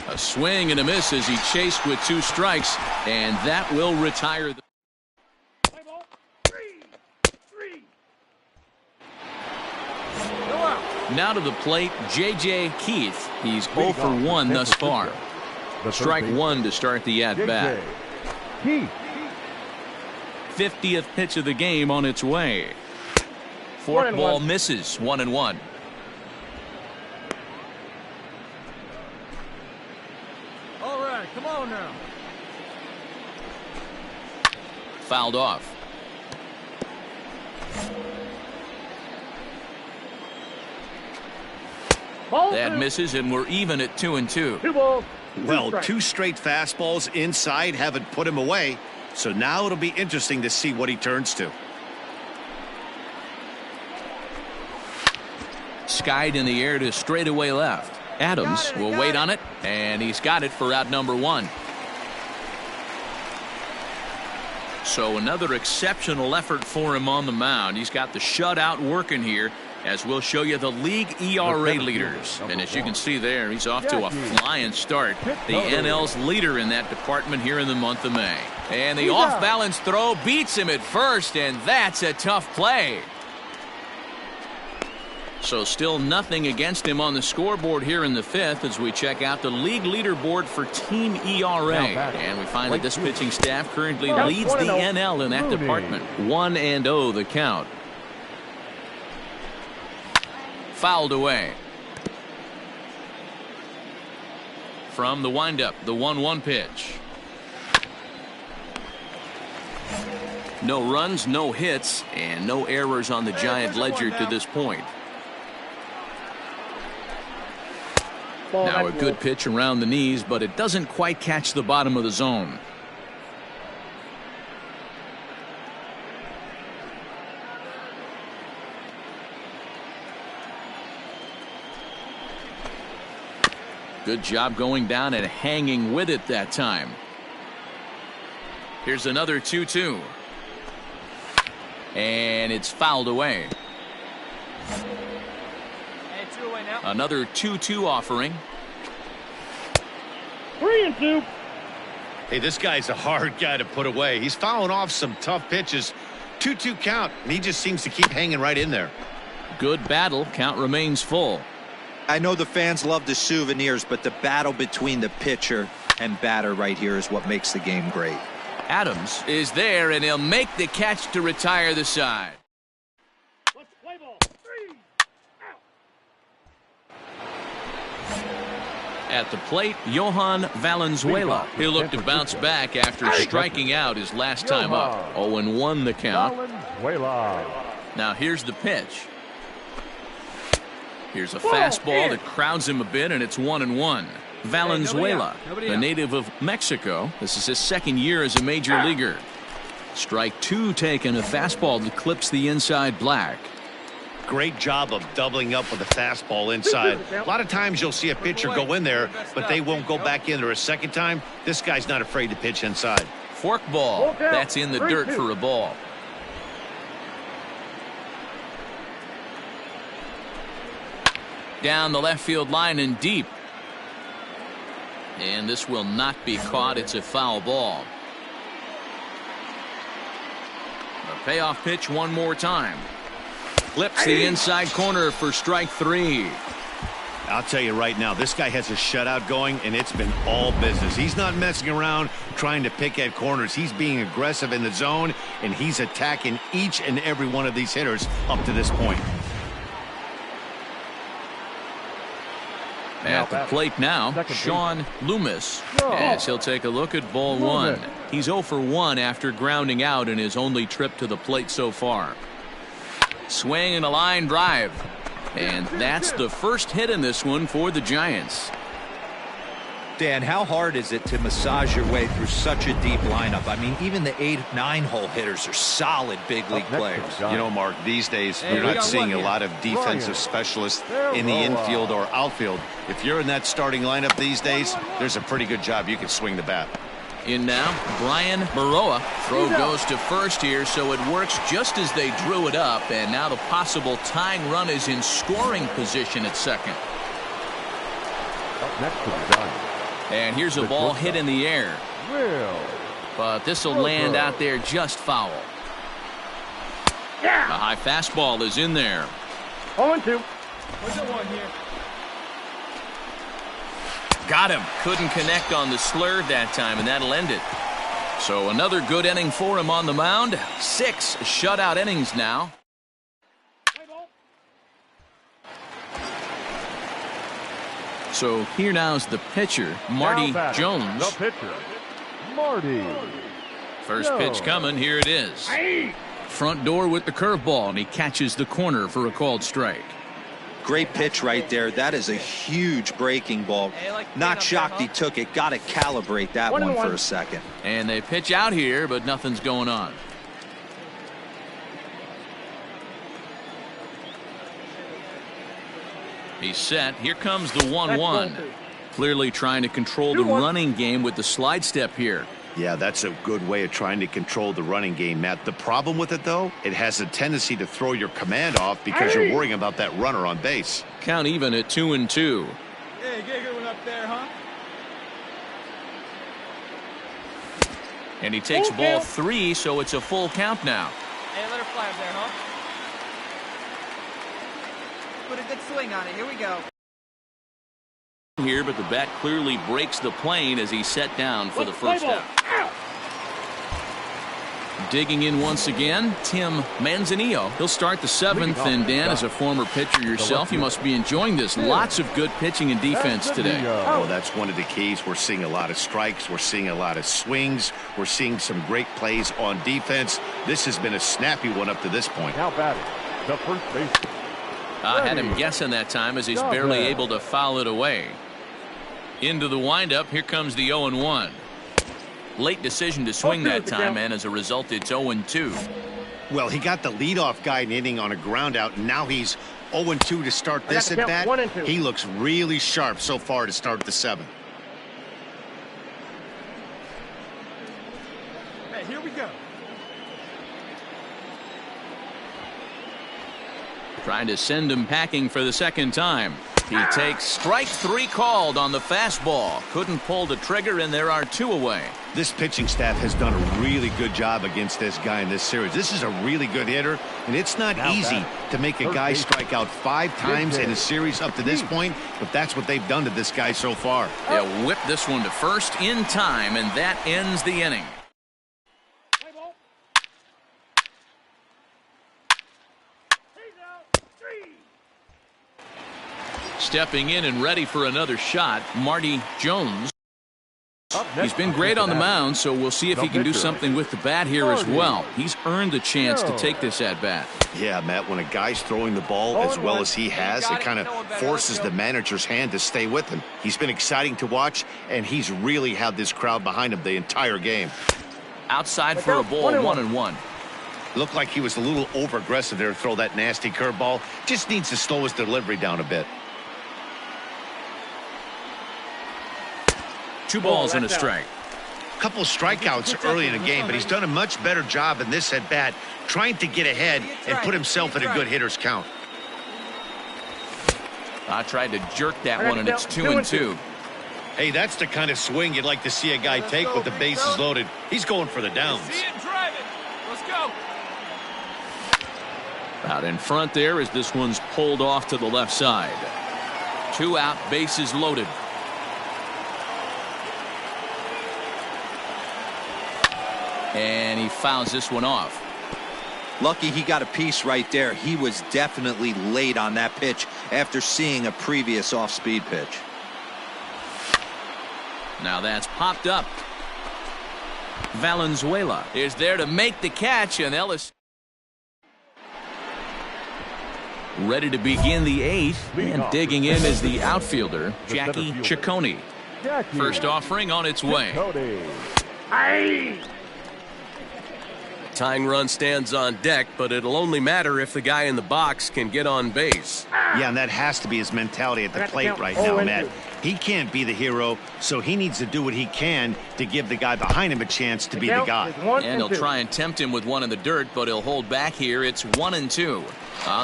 A: A swing and a miss as he chased with 2 strikes, and that will retire the. Now to the plate, J.J. Keith. He's 0 for 1 thus far. Strike 1 to start the at-bat. 50th pitch of the game on its way. Forkball misses. 1-1.
F: All right, come on now.
A: Fouled off. That misses, and we're even at 2-2.
E: 2 balls.
C: Well, 2 straight fastballs inside haven't put him away. So now it'll be interesting to see what he turns to.
A: Skied in the air to straightaway left. Adams will wait on it, and he's got it for out number 1. So another exceptional effort for him on the mound. He's got the shutout working here, as we'll show you the league ERA leaders. And as you can see there, he's off to a flying start. The NL's leader in that department here in the month of May. And the off-balance throw beats him at first, and that's a tough play. So still nothing against him on the scoreboard here in the 5th as we check out the league leaderboard for team ERA. And we find that this pitching staff currently leads the NL in that department. 1-0 the count. Fouled away. From the windup, the 1-1 pitch. No runs, no hits, and no errors on the giant ledger to this point. Now a good pitch around the knees, but it doesn't quite catch the bottom of the zone. Good job going down and hanging with it that time. Here's another 2-2. And it's fouled away. Another 2-2 offering.
E: 3-2.
C: Hey, this guy's a hard guy to put away. He's fouling off some tough pitches. 2-2 count, and he just seems to keep hanging right in there.
A: Good battle. Count remains full.
B: I know the fans love the souvenirs, but the battle between the pitcher and batter right here is what makes the game great.
A: Adams is there, and he'll make the catch to retire the side.
E: Let's play ball. 3 out.
A: At the plate, Johan Valenzuela. He'll look to bounce back after striking out his last time up. 0-1 the count. Now here's the pitch. Here's a fastball that crowds him a bit, and it's 1-1. Valenzuela, the native of Mexico. This is his 2nd year as a major leaguer. Strike 2 taken, a fastball that clips the inside black.
C: Great job of doubling up with a fastball inside. A lot of times you'll see a pitcher go in there, but they won't go back in there a second time. This guy's not afraid to pitch inside.
A: Forkball. That's in the dirt for a ball. Down the left field line and deep. And this will not be caught. It's a foul ball. A payoff pitch one more time. Flips the inside corner for strike 3.
C: I'll tell you right now, this guy has a shutout going, and it's been all business. He's not messing around trying to pick at corners. He's being aggressive in the zone, and he's attacking each and every one of these hitters up to this point.
A: At the plate now, Sean Loomis, as he'll take a look at ball one. He's 0 for 1 after grounding out in his only trip to the plate so far. Swing and a line drive. And that's the first hit in this one for the Giants.
B: Dan, how hard is it to massage your way through such a deep lineup? I mean, even the 8-9 hole hitters are solid big league players.
C: You know, Mark, these days you're not seeing a lot of defensive specialists in the infield or outfield. If you're in that starting lineup these days, there's a pretty good job you can swing the bat.
A: In now, Brian Baroa. Throw goes to first here, so it works just as they drew it up, and now the possible tying run is in scoring position at second.
D: Up next to the Giants.
A: And here's a ball hit in the air. But this will land out there just foul. A high fastball is in there.
E: 0-2.
A: Got him. Couldn't connect on the slurve that time, and that'll end it. So another good inning for him on the mound. 6 shutout innings now. So here now is the pitcher, Marty Jones.
D: The pitcher, Marty.
A: First pitch coming. Here it is. Front door with the curveball, and he catches the corner for a called strike.
B: Great pitch right there. That is a huge breaking ball. Not shocked he took it. Got to calibrate that one for a second.
A: And they pitch out here, but nothing's going on. He's set. Here comes the 1-1. Clearly trying to control the running game with the slide step here.
C: Yeah, that's a good way of trying to control the running game, Matt. The problem with it, though, it has a tendency to throw your command off because you're worrying about that runner on base.
A: Count even at 2-2.
F: Hey, get a good one up there, huh?
A: And he takes ball 3, so it's a full count now.
F: Hey, let her fly up there, huh? Put a good swing on it. Here we go.
A: Here, but the bat clearly breaks the plane as he's set down for the first out. Digging in once again, Tim Manzanillo. He'll start the 7th, and Dan, as a former pitcher yourself, you must be enjoying this. Lots of good pitching and defense today.
C: Oh, that's one of the keys. We're seeing a lot of strikes. We're seeing a lot of swings. We're seeing some great plays on defense. This has been a snappy one up to this point.
D: Now batting, the first baseman.
A: I had him guessing that time as he's barely able to foul it away. Into the windup. Here comes the 0-1. Late decision to swing that time, and as a result, it's 0-2.
C: Well, he got the leadoff guy in inning on a ground out, and now he's 0-2 to start this at bat. He looks really sharp so far to start the 7th.
F: Hey, here we go.
A: Trying to send him packing for the second time. He takes strike 3 called on the fastball. Couldn't pull the trigger, and there are 2 away.
C: This pitching staff has done a really good job against this guy in this series. This is a really good hitter, and it's not easy to make a guy strike out 5 times in a series up to this point, but that's what they've done to this guy so far.
A: They'll whip this one to first in time, and that ends the inning. Stepping in and ready for another shot, Marty Jones. He's been great on the mound, so we'll see if he can do something with the bat here as well. He's earned the chance to take this at bat.
C: Yeah, Matt, when a guy's throwing the ball as well as he has, it kind of forces the manager's hand to stay with him. He's been exciting to watch, and he's really had this crowd behind him the entire game.
A: Outside for a ball, 1-1.
C: Looked like he was a little over-aggressive there to throw that nasty curveball. Just needs to slow his delivery down a bit.
A: 2 balls and a strike.
C: Couple strikeouts early in the game, but he's done a much better job in this at bat, trying to get ahead and put himself in a good hitter's count.
A: I tried to jerk that one, and it's 2-2.
C: Hey, that's the kind of swing you'd like to see a guy take with the bases loaded. He's going for the downs.
F: See it, drive it. Let's go.
A: Out in front there as this one's pulled off to the left side. 2 out, bases loaded. And he fouls this one off.
B: Lucky he got a piece right there. He was definitely late on that pitch after seeing a previous off-speed pitch.
A: Now that's popped up. Valenzuela is there to make the catch, and Ellis ready to begin the 8th, and digging in is the outfielder, Jackie Ciccone. First offering on its way.
I: Tying run stands on deck, but it'll only matter if the guy in the box can get on base.
C: Yeah, and that has to be his mentality at the plate right now, Matt. He can't be the hero, so he needs to do what he can to give the guy behind him a chance to be the guy.
A: And he'll try and tempt him with one in the dirt, but he'll hold back here. It's 1-2.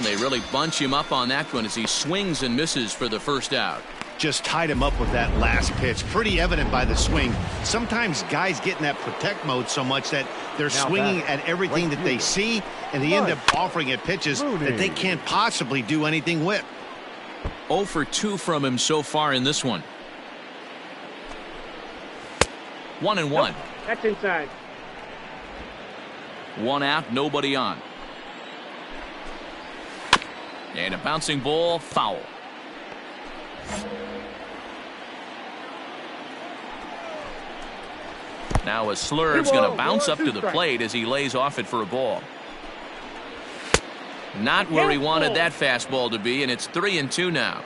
A: They really bunch him up on that one as he swings and misses for the first out.
C: Just tied him up with that last pitch. Pretty evident by the swing. Sometimes guys get in that protect mode so much that they're swinging at everything that they see, and they end up offering at pitches that they can't possibly do anything with.
A: 0 for 2 from him so far in this one. 1-1.
E: That's inside.
A: 1 out, nobody on. And a bouncing ball, foul. Now a slurve's going to bounce up to the plate as he lays off it for a ball. Not where he wanted that fastball to be, and it's 3-2 now.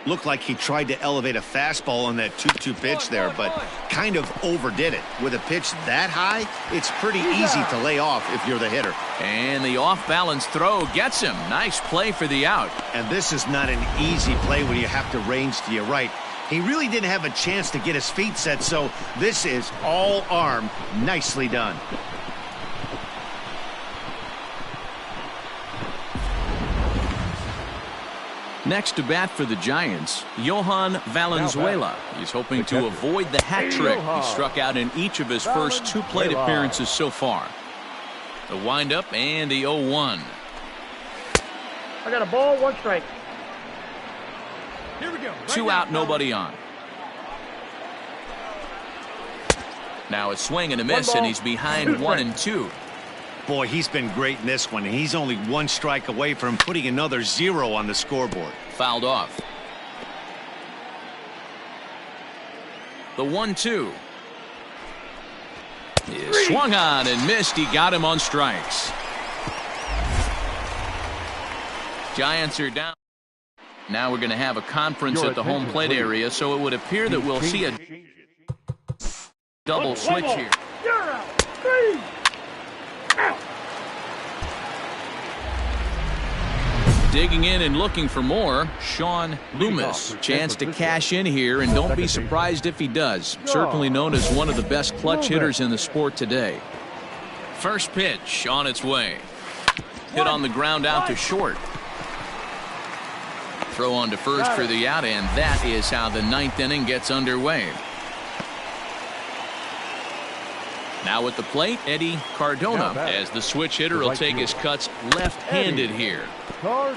C: Looked like he tried to elevate a fastball on that 2-2 pitch there, but kind of overdid it. With a pitch that high, it's pretty easy to lay off if you're the hitter.
A: And the off-balance throw gets him. Nice play for the out.
C: And this is not an easy play when you have to range to your right. He really didn't have a chance to get his feet set, so this is all arm. Nicely done.
A: Next to bat for the Giants, Johan Valenzuela. He's hoping to avoid the hat trick. He struck out in each of his first 2 plate appearances so far. The windup and the 0-1.
E: I got a ball, 1 strike.
F: Here we go.
A: 2 out, nobody on. Now a swing and a miss, and he's behind 1-2.
C: Boy, he's been great in this one. He's only 1 strike away from putting another 0 on the scoreboard.
A: Fouled off. The 1-2 is swung on and missed. He got him on strikes. Giants are down. Now we're going to have a conference at the home plate area, so it would appear that we'll see a double switch here.
E: You're out. 3.
A: Digging in and looking for more, Sean Loomis. Chance to cash in here, and don't be surprised if he does. Certainly known as one of the best clutch hitters in the sport today. First pitch on its way. Hit on the ground out to short. Throw on to first for the out, and that is how the 9th inning gets underway. Now at the plate, Eddie Cardona, as the switch hitter will take his cuts left-handed here.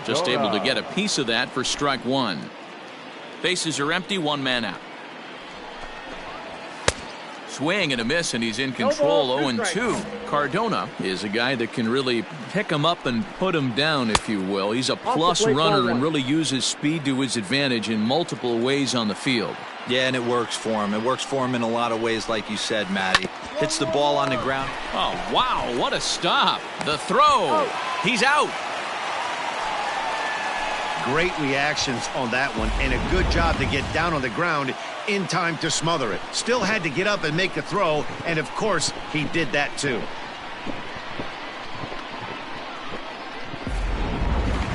A: Just able to get a piece of that for strike 1. Bases are empty, 1 man out. Swing and a miss, and he's in control. 0-2. Cardona is a guy that can really pick him up and put him down, if you will. He's a plus runner and really uses speed to his advantage in multiple ways on the field.
B: Yeah, and it works for him. It works for him in a lot of ways, like you said, Matty. Hits the ball on the ground.
A: Oh, wow, what a stop. The throw. He's out.
C: Great reactions on that one, and a good job to get down on the ground in time to smother it. Still had to get up and make the throw, and of course, he did that too.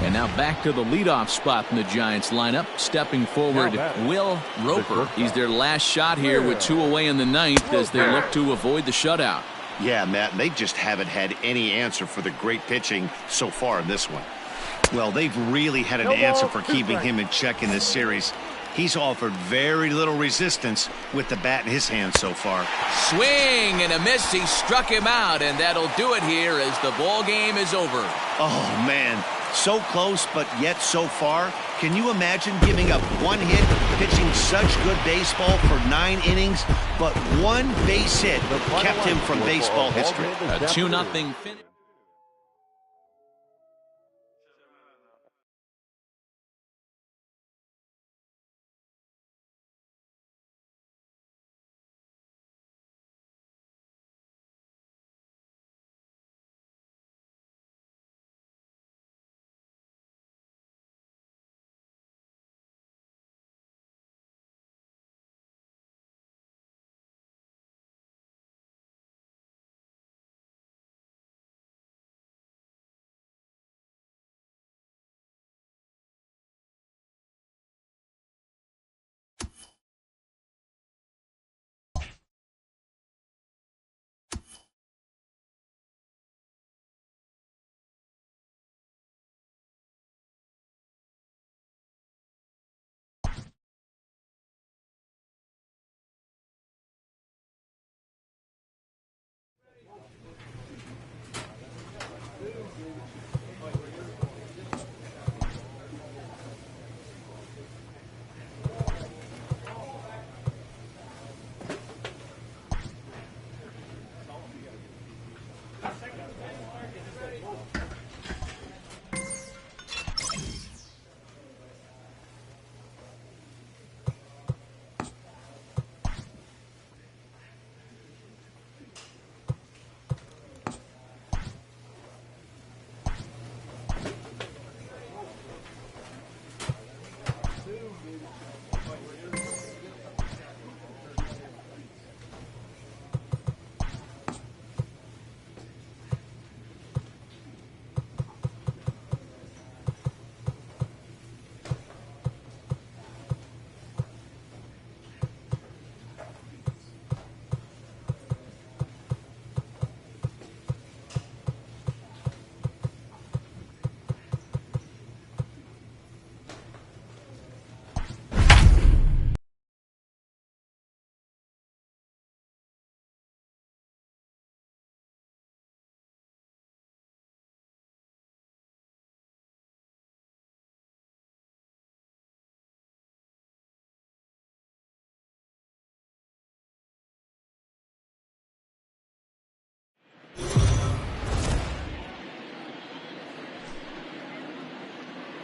A: And now back to the leadoff spot in the Giants lineup. Stepping forward, Will Roper. He's their last shot here with 2 away in the 9th as they look to avoid the shutout.
C: Yeah, Matt, they just haven't had any answer for the great pitching so far in this one. Well, they've really had an answer for keeping him in check in this series. He's offered very little resistance with the bat in his hand so far.
A: Swing and a miss. He struck him out, and that'll do it here as the ball game is over.
C: Oh, man. So close, but yet so far. Can you imagine giving up 1 hit, pitching such good baseball for 9 innings, but 1 base hit kept him from baseball history?
A: A 2-0 finish.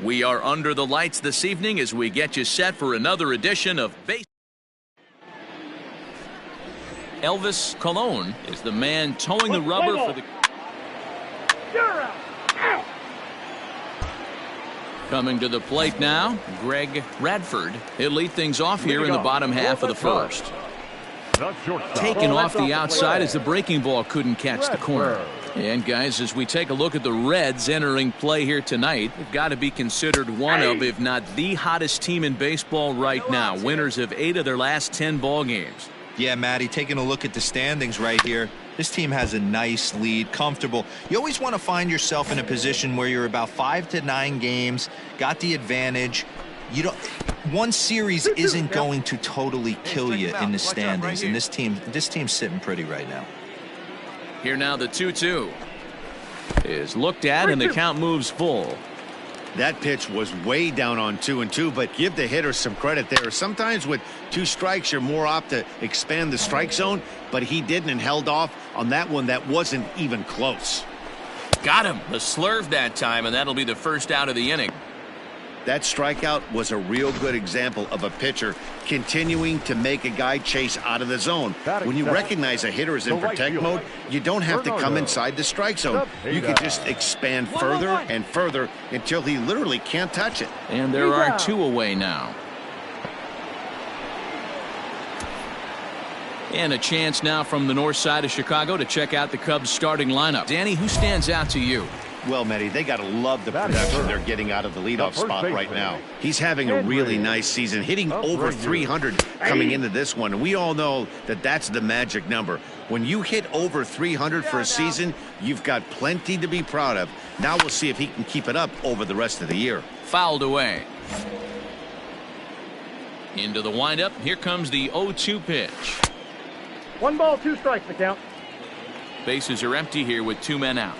A: We are under the lights this evening as we get you set for another edition of Base. Elvis Colon is the man towing the rubber for the. Coming to the plate now, Greg Radford. He'll lead things off here in the bottom half of the first. Taken off the outside as the breaking ball couldn't catch the corner. And guys, as we take a look at the Reds entering play here tonight, they've got to be considered one of, if not the hottest team in baseball right now. Winners of 8 of their last 10 ball games.
B: Yeah, Matty, taking a look at the standings right here, this team has a nice lead, comfortable. You always want to find yourself in a position where you're about 5 to 9 games, got the advantage. You don't. One series isn't going to totally kill you in the standings, and this team's sitting pretty right now.
A: Here now the 2-2 is looked at, and the count moves full.
C: That pitch was way down on 2-2, but give the hitter some credit there. Sometimes with 2 strikes, you're more apt to expand the strike zone, but he didn't and held off on that one that wasn't even close.
A: Got him. The slurve that time, and that'll be the first out of the inning.
C: That strikeout was a real good example of a pitcher continuing to make a guy chase out of the zone. When you recognize a hitter is in protect mode, you don't have to come inside the strike zone. You can just expand further and further until he literally can't touch it.
A: And there are 2 away now. And a chance now from the north side of Chicago to check out the Cubs starting lineup. Danny, who stands out to you?
C: Well, Matty, they got to love the production they're getting out of the leadoff spot right now. He's having a really nice season, hitting over 300 coming into this one. And we all know that that's the magic number. When you hit over 300 for a season, you've got plenty to be proud of. Now we'll see if he can keep it up over the rest of the year.
A: Fouled away. Into the windup. Here comes the 0-2 pitch.
E: 1 ball, 2 strikes, the count.
A: Bases are empty here with 2 men out.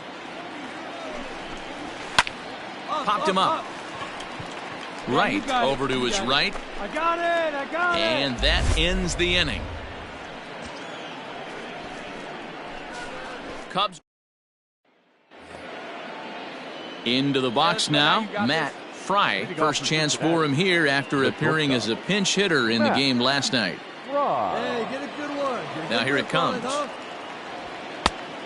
A: Popped him up. Right over to his right.
F: I got it.
A: And that ends the inning. Cubs into the box now. Matt Fry, first chance for him here after appearing as a pinch hitter in the game last night.
F: Hey, get a good one.
A: Now here it comes.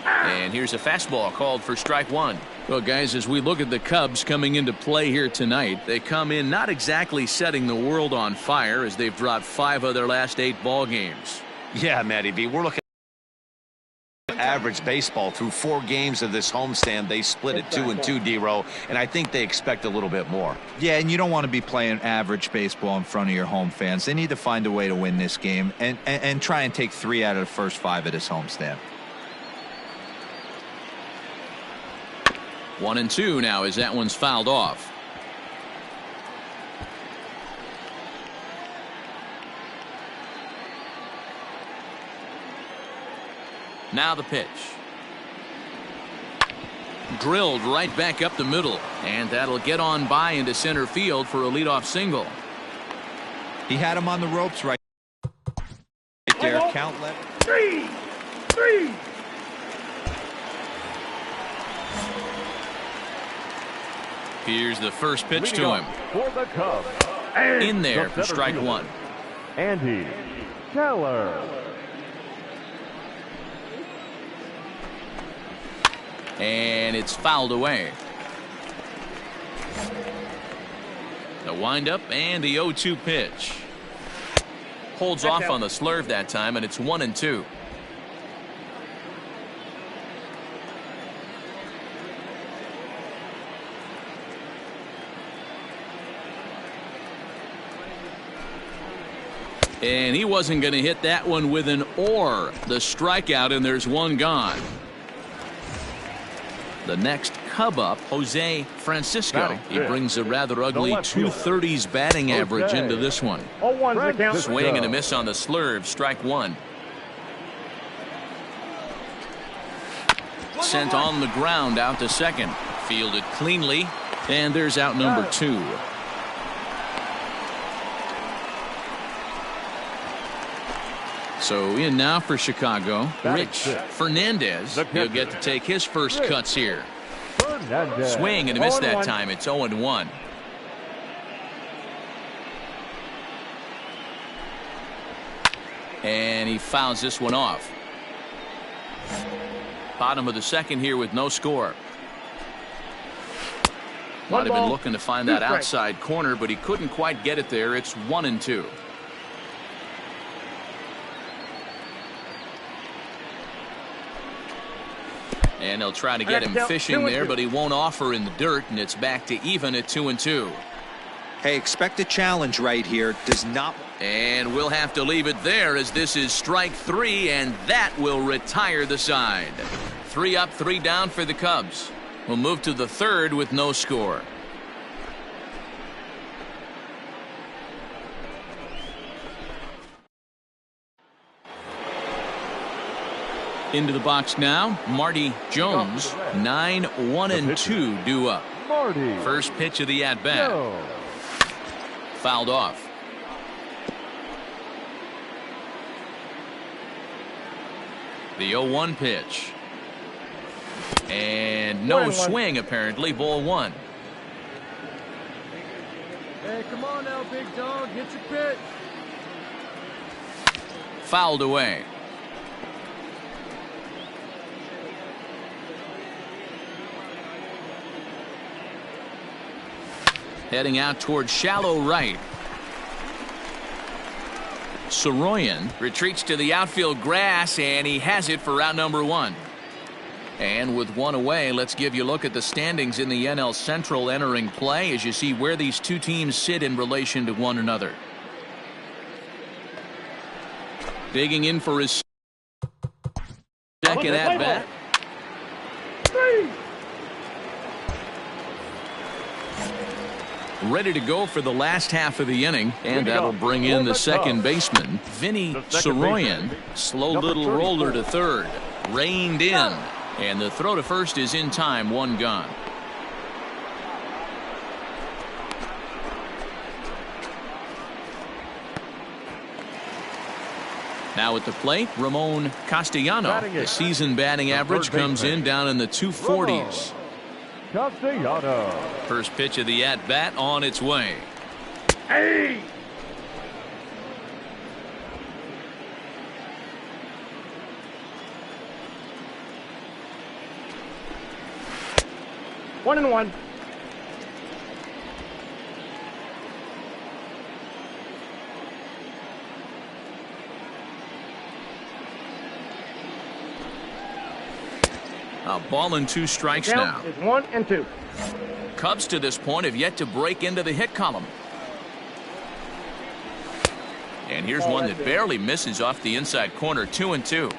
A: And here's a fastball called for strike 1. Well, guys, as we look at the Cubs coming into play here tonight, they come in not exactly setting the world on fire as they've dropped 5 of their last 8 ball games.
J: Yeah, Matty B, we're looking at average baseball through 4 games of this homestand. They split it 2-2, D-Row, and I think they expect a little bit more.
B: Yeah, and you don't want to be playing average baseball in front of your home fans. They need to find a way to win this game and try and take 3 out of the first 5 of this homestand.
A: 1-2 now as that one's fouled off. Now the pitch. Drilled right back up the middle, and that'll get on by into center field for a leadoff single.
B: He had him on the ropes right there. Count left.
E: 3-3.
A: Here's the first pitch to him.
D: For the Cubs.
A: In there for strike one.
D: Andy Keller.
A: And it's fouled away. The windup and the 0-2 pitch. Holds off on the slurve that time, and it's 1-2. And he wasn't going to hit that one with an or. The strikeout, and there's one gone. The next Cub up, Jose Francisco. He brings a rather ugly 230s batting average into this one. Swing and a miss on the slurve, strike one. Sent on the ground out to second. Fielded cleanly, and there's out number 2. So in now for Chicago, Rich Fernandez. He'll get to take his first cuts here. Swing and a miss that time. It's 0-1. And he fouls this one off. Bottom of the second here with no score. Might have been looking to find that outside corner, but he couldn't quite get it there. It's 1-2. And they'll try to get him fishing there, but he won't offer in the dirt, and it's back to even at 2-2.
B: Hey, expect a challenge right here. Does not.
A: And we'll have to leave it there, as this is strike 3, and that will retire the side. 3 up, 3 down for the Cubs. We'll move to the third with no score. Into the box now, Marty Jones. 9-1-2 due up. First pitch of the at-bat. Fouled off. The 0-1 pitch. And no swing, apparently. Ball 1.
F: Hey, come on now, big dog. Hit your pitch.
A: Fouled away. Heading out towards shallow right. Soroyan retreats to the outfield grass, and he has it for out number 1. And with 1 away, let's give you a look at the standings in the NL Central entering play as you see where these two teams sit in relation to one another. Digging in for his second at bat. Ready to go for the last half of the inning, and that'll bring in the second baseman, Vinny Soroyan. Slow little roller to third. Reined in, and the throw to first is in time. 1 gone. Now at the plate, Ramon Castellano. The season batting average comes in down in the 240s.
D: Castellano.
A: First pitch of the at-bat on its way.
E: Hey! One and one.
A: A ball and 2 strikes
E: Count
A: now.
E: is 1 and 2.
A: Cubs to this point have yet to break into the hit column. And here's one that barely misses off the inside corner. 2-2.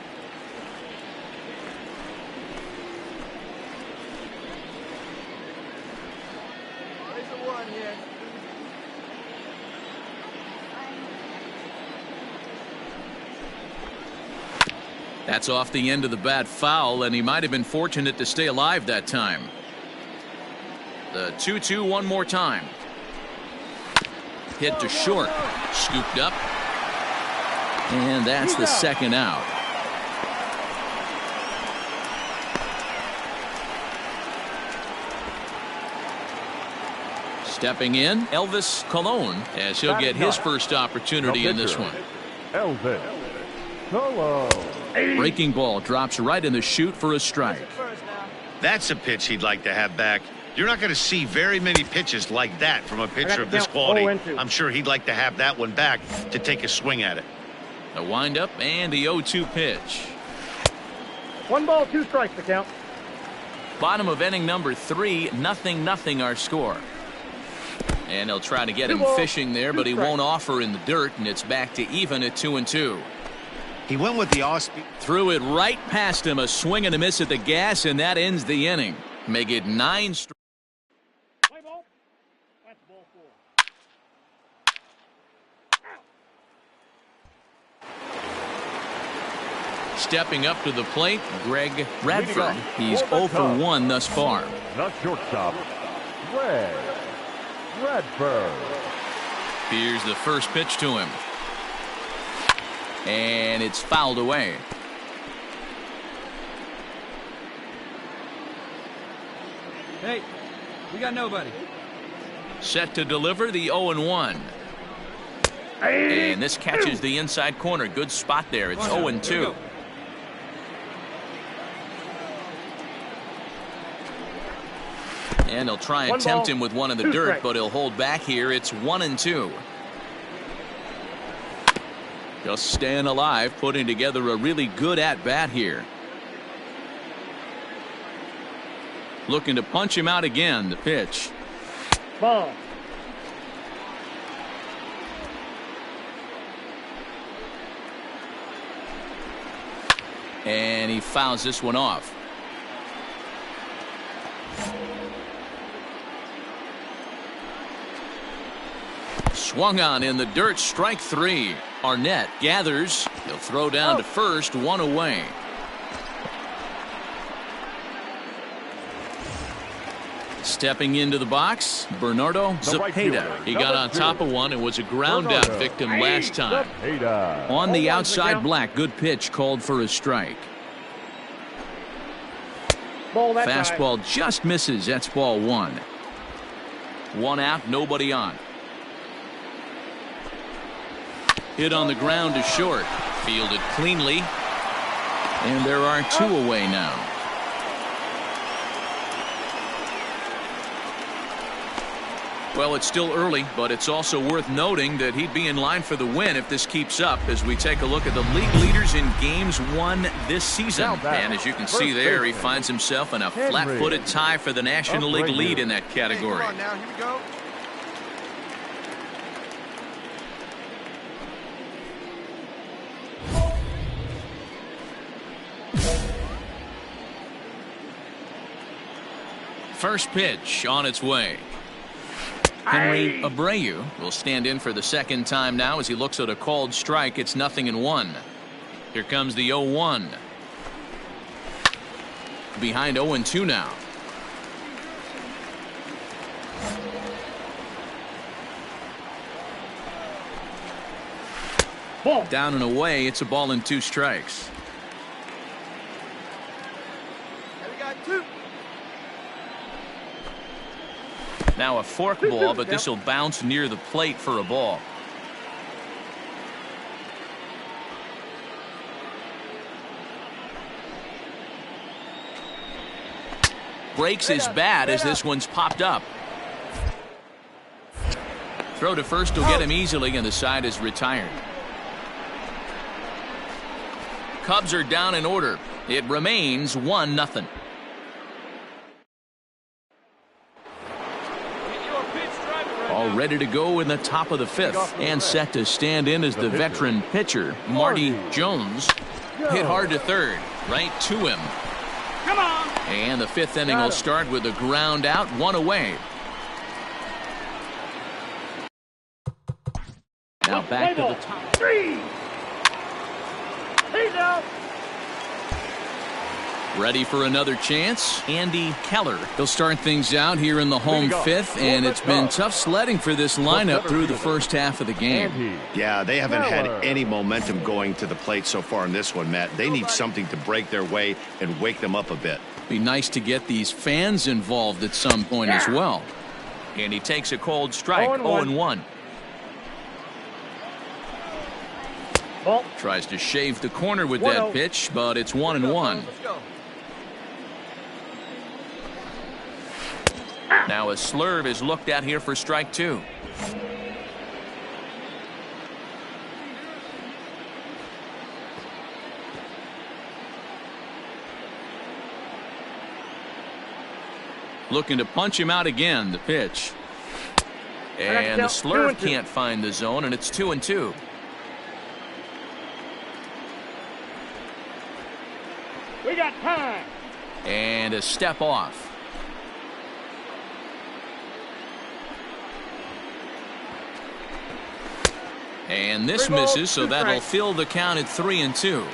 A: That's off the end of the bat foul, and he might have been fortunate to stay alive that time. The 2-2 one more time. Hit to short. Scooped up. And that's the second out. Stepping in, Elvis Colon, as he'll get his first opportunity in this one.
D: Elvis Colon.
A: Breaking ball drops right in the chute for a strike.
C: That's a pitch he'd like to have back. You're not going to see very many pitches like that from a pitcher of this quality. I'm sure he'd like to have that one back to take a swing at it.
A: The windup and the 0-2 pitch.
E: 1 ball, 2 strikes to count.
A: Bottom of inning number 3, 0-0 our score. And he'll try to get him fishing there, but he won't offer in the dirt, and it's back to even at 2-2.
C: He went with the off-speed.
A: Threw it right past him, a swing and a miss at the gas, and that ends the inning. Make it 9 straight.
E: Play ball. That's ball 4.
A: Stepping up to the plate, Greg Radford. He's 0 for 1 thus far.
D: The shortstop, Greg Radford.
A: Here's the first pitch to him. And it's fouled away.
F: Hey, we got nobody.
A: Set to deliver the 0-1. And this catches the inside corner. Good spot there. It's 0-2. And he'll try and tempt him with one in the dirt, but he'll hold back here. It's 1-2. Just staying alive, putting together a really good at-bat here. Looking to punch him out again, the pitch.
E: Ball.
A: And he fouls this one off. Swung on in the dirt, strike 3. Arnett gathers. He'll throw down to first, 1 away. Stepping into the box, Bernardo Zepeda. He got on top of one and was a ground out victim last time. On the outside black, good pitch called for a strike. Fastball just misses. That's ball 1. 1 out, nobody on. Hit on the ground to short. Fielded cleanly. And there are 2 away now. Well, it's still early, but it's also worth noting that he'd be in line for the win if this keeps up as we take a look at the league leaders in games won this season. And as you can see there, he finds himself in a flat-footed tie for the National League lead in that category.
F: Come on now, here we go.
A: First pitch on its way. Henry Abreu will stand in for the second time now as he looks at a called strike. It's 0-1. Here comes the 0-1. Behind 0-2 now.
E: Ball.
A: Down and away. It's a ball and 2 strikes.
F: We got 2.
A: Now a fork ball, but this will bounce near the plate for a ball. Breaks his bat as this one's popped up. Throw to first will get him easily, and the side is retired. Cubs are down in order. It remains 1-0. All ready to go in the top of the 5th, and set to stand in as the veteran pitcher, Marty Jones. Hit hard to third, right to him.
E: Come on.
A: And the 5th inning will start with a ground out, 1 away. Now back to the top.
E: 3. He's out.
A: Ready for another chance? Andy Keller. He'll start things out here in the home fifth, and it's been tough sledding for this lineup through the first half of the game.
C: Yeah, they haven't had any momentum going to the plate so far in this one, Matt. They need something to break their way and wake them up a bit.
A: Be nice to get these fans involved at some point as well. And he takes a cold strike, 0-1. Tries to shave the corner with that pitch, but it's 1-1. Now a slurve is looked at here for strike 2. Looking to punch him out again, the pitch. And the slurve can't find the zone, and it's 2-2.
E: We got time.
A: And a step off. And this misses, so that'll fill the count at 3-2.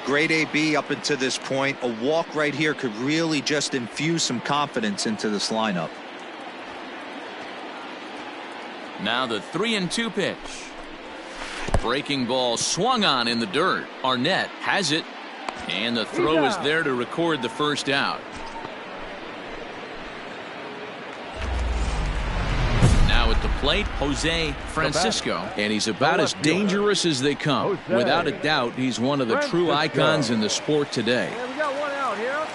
B: Great AB up until this point. A walk right here could really just infuse some confidence into this lineup.
A: Now the 3-2 pitch. Breaking ball swung on in the dirt. Arnett has it, and the throw is there to record the first out. Now at the plate, Jose Francisco, and he's about as dangerous as they come. Without a doubt, he's one of the true icons in the sport today.
F: Yeah, we got one out here.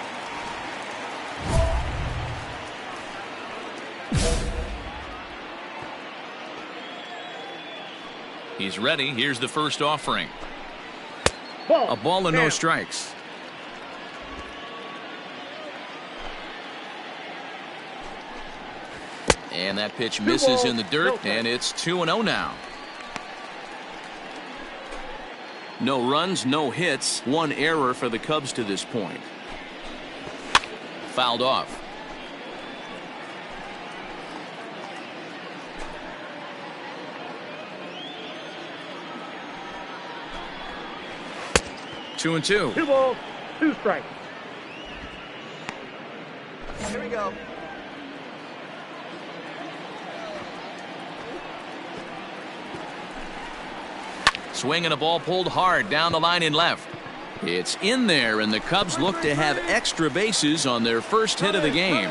A: He's ready. Here's the first offering. A ball and no strikes. And that pitch misses in the dirt, and it's 2-0 now. No runs, no hits, one error for the Cubs to this point. Fouled off. Two and two.
E: 2 balls, 2 strikes.
F: Here we go.
A: Swinging a ball pulled hard down the line in left. It's in there, and the Cubs look to have extra bases on their first hit of the game.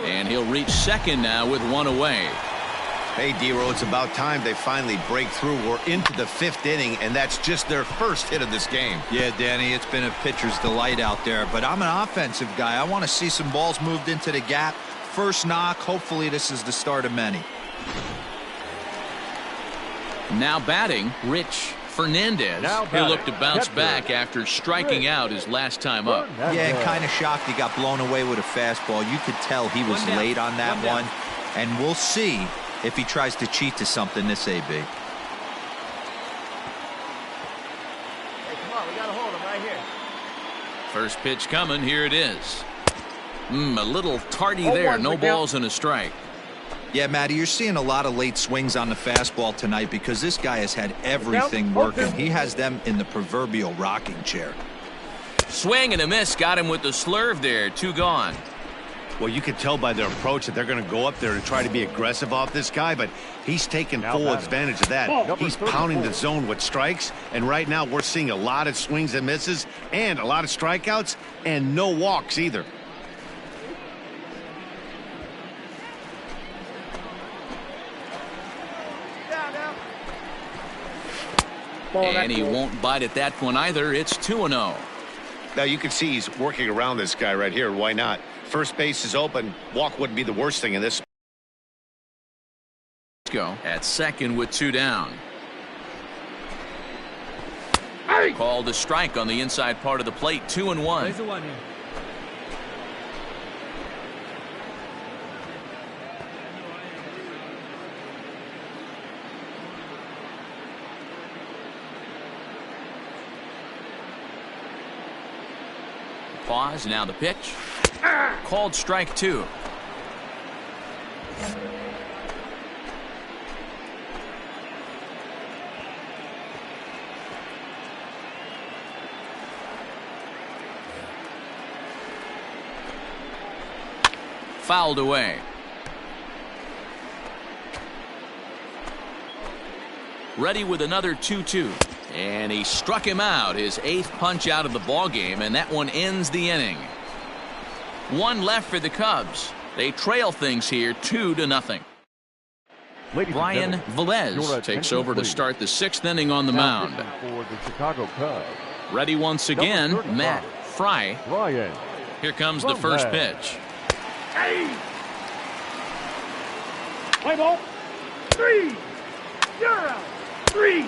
A: And he'll reach second now with one away.
C: Hey, D-Row, it's about time they finally break through. We're into the 5th inning, and that's just their first hit of this game.
B: Yeah, Danny, it's been a pitcher's delight out there, but I'm an offensive guy. I want to see some balls moved into the gap. First knock. Hopefully this is the start of many.
A: Now batting, Rich Fernandez. He'll look to bounce back after striking out his last time up.
B: Yeah, kind of shocked he got blown away with a fastball. You could tell he was late on that one, and we'll see if he tries to cheat to something this AB.
F: Hey, come on, we got to hold him right here.
A: First pitch coming, here it is. A little tardy there, no balls and a strike.
B: Yeah, Matty, you're seeing a lot of late swings on the fastball tonight because this guy has had everything working. He has them in the proverbial rocking chair.
A: Swing and a miss, got him with the slurve there, 2 gone.
C: Well, you can tell by their approach that they're going to go up there and try to be aggressive off this guy, but he's taking full advantage of that. He's pounding the zone with strikes, and right now we're seeing a lot of swings and misses and a lot of strikeouts and no walks either.
A: And he won't bite at that one either. It's 2-0.
C: Now you can see he's working around this guy right here. Why not? First base is open. Walk wouldn't be the worst thing in this.
A: Go at second with 2 down. Called a strike on the inside part of the plate. 2-1. Pause, now the pitch. Called strike 2. fouled away. Ready with another 2-2. And he struck him out, his 8th punch out of the ball game, and that one ends the inning. One left for the Cubs. They trail things here 2-0. Brian Velez takes over to start the 6th inning on the mound.
D: For the Chicago Cubs.
A: Ready once again, Matt Fry. Here comes the first pitch.
E: Play ball. 3. You're out. 3.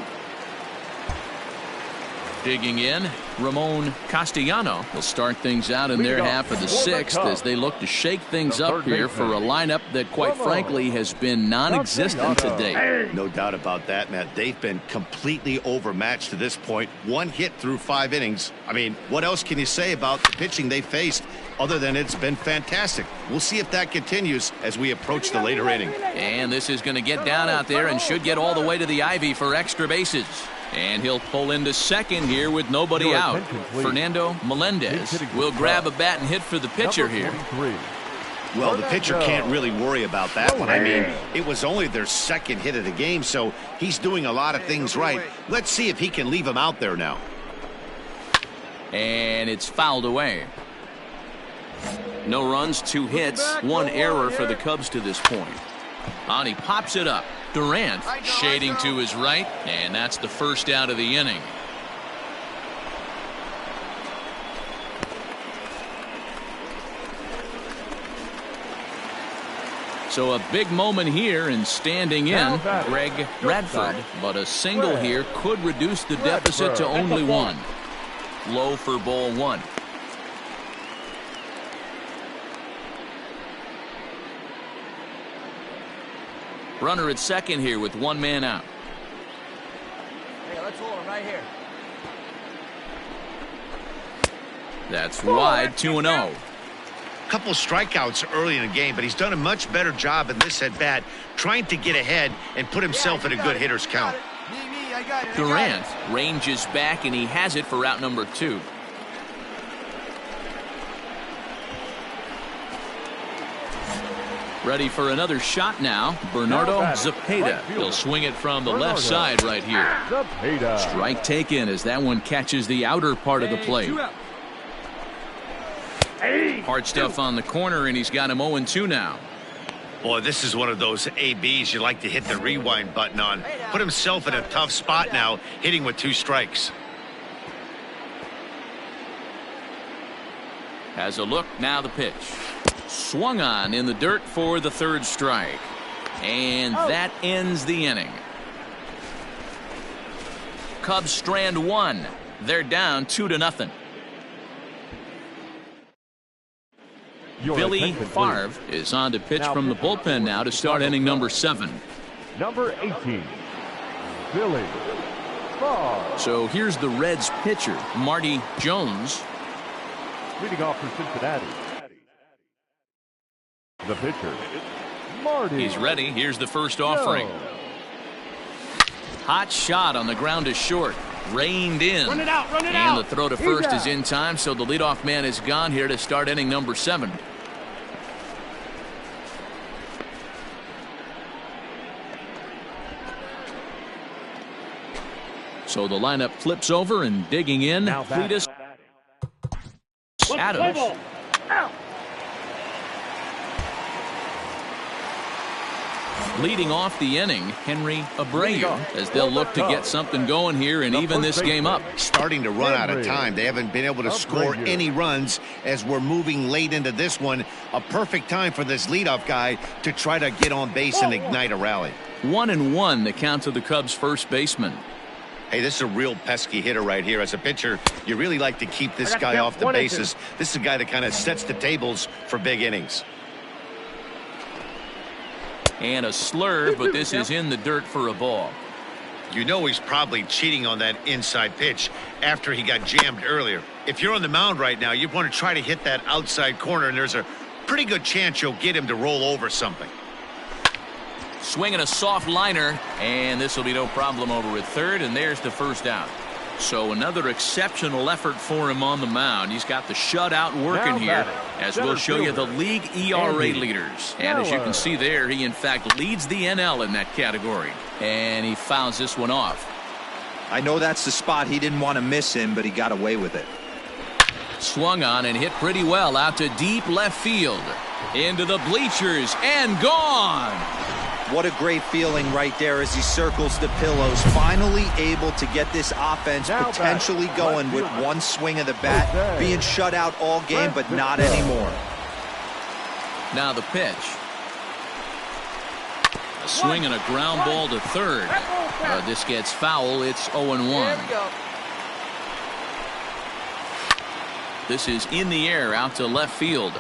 A: Digging in, Ramon Castellano will start things out in their half of the 6th as they look to shake things up here for a lineup that, quite frankly, has been non-existent today.
C: No doubt about that, Matt. They've been completely overmatched to this point. 1 hit through 5 innings. I mean, what else can you say about the pitching they faced other than it's been fantastic? We'll see if that continues as we approach the later inning.
A: And this is going to get down out there and should get all the way to the ivy for extra bases. And he'll pull into second here with nobody out. Fernando Melendez will grab a bat and hit for the pitcher here.
C: Well, the pitcher can't really worry about that one. I mean, it was only their 2nd hit of the game, so he's doing a lot of things right. Let's see if he can leave him out there now.
A: And it's fouled away. No runs, 2 hits, 1 error for the Cubs to this point. And he pops it up. Durant shading to his right, and that's the first out of the inning. So a big moment here and standing in, Greg Bradford, but a single here could reduce the deficit to only 1. Low for ball 1. Runner at second here with 1 man out.
F: Hey, let's hold him right here.
A: That's wide, 2-0.
C: Couple strikeouts early in the game, but he's done a much better job in this at bat trying to get ahead and put himself in a good hitter's count.
A: Durant ranges back, and he has it for out number 2. Ready for another shot now. Bernardo Zepeda. He'll swing it from the left side right here. Strike taken as that one catches the outer part of the plate. Hard stuff on the corner, and he's got him 0-2 now.
C: Boy, this is one of those ABs you like to hit the rewind button on. Put himself in a tough spot now, hitting with 2 strikes.
A: Has a look, now the pitch. Swung on in the dirt for the 3rd strike. And that ends the inning. Cubs strand 1. They're down 2-0. Billy Favre is on to pitch from the bullpen now to start inning number 7.
D: Number 18, Billy Favre.
A: So here's the Reds pitcher, Marty Jones.
D: Leading off for Cincinnati, the pitcher, Marty.
A: He's ready. Here's the first offering. Hot shot on the ground to short. Reined in.
E: Run it out, run it
A: and
E: out.
A: the throw to first is in time, so the leadoff man is gone here to start inning number 7. So the lineup flips over, and digging in, Cletus Adams. Leading off the inning, Henry Abreu, as they'll look to get something going here and even this game up.
C: Starting to run out of time. They haven't been able to score any runs as we're moving late into this one. A perfect time for this leadoff guy to try to get on base and ignite a rally.
A: 1-1 the count to the Cubs first baseman.
C: Hey, this is a real pesky hitter right here. As a pitcher, you really like to keep this guy off the bases. This is a guy that kind of sets the tables for big innings.
A: And a slurve, but this is in the dirt for a ball.
C: You know he's probably cheating on that inside pitch after he got jammed earlier. If you're on the mound right now, you want to try to hit that outside corner, and there's a pretty good chance you'll get him to roll over something.
A: Swinging a soft liner, and this will be no problem over at third, and there's the first out. So another exceptional effort for him on the mound. He's got the shutout working here, as we'll show you the league ERA leaders. And as you can see there, he in fact leads the NL in that category. And he fouls this one off.
B: I know that's the spot he didn't want to miss him, but he got away with it.
A: Swung on and hit pretty well out to deep left field. Into the bleachers and gone.
B: What a great feeling right there as he circles the pillows. Finally able to get this offense potentially going with one swing of the bat. Being shut out all game, but not anymore.
A: Now the pitch. A swing and a ground ball to third. This gets foul. It's 0-1. This is in the air out to left field.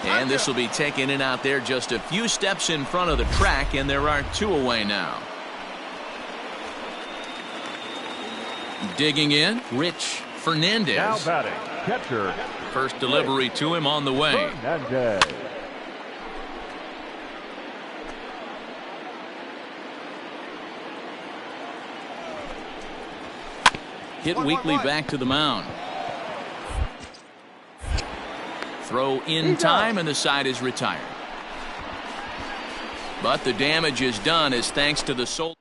A: And this will be taken in out there just a few steps in front of the track, and there are two away now. Digging in, Rich Fernandez.
D: Now batting, catcher.
A: First delivery to him on the way.
D: Fernandez.
A: Hit weakly back to the mound. Throw in time, and the side is retired. But the damage is done as thanks to the soul.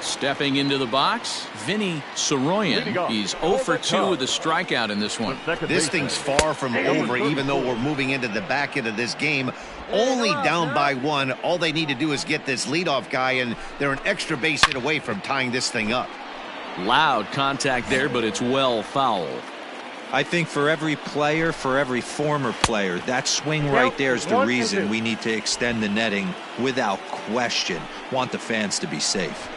A: Stepping into the box, Vinny Soroyan. He's 0 for 2 with a strikeout in this one.
C: This thing's far from over, even though we're moving into the back end of this game. Only down by 1. All they need to do is get this leadoff guy, and they're an extra base hit away from tying this thing up.
A: Loud contact there, but it's well foul.
B: I think for every player, for every former player, that swing right there is the reason we need to extend the netting without question. Want the fans to be safe.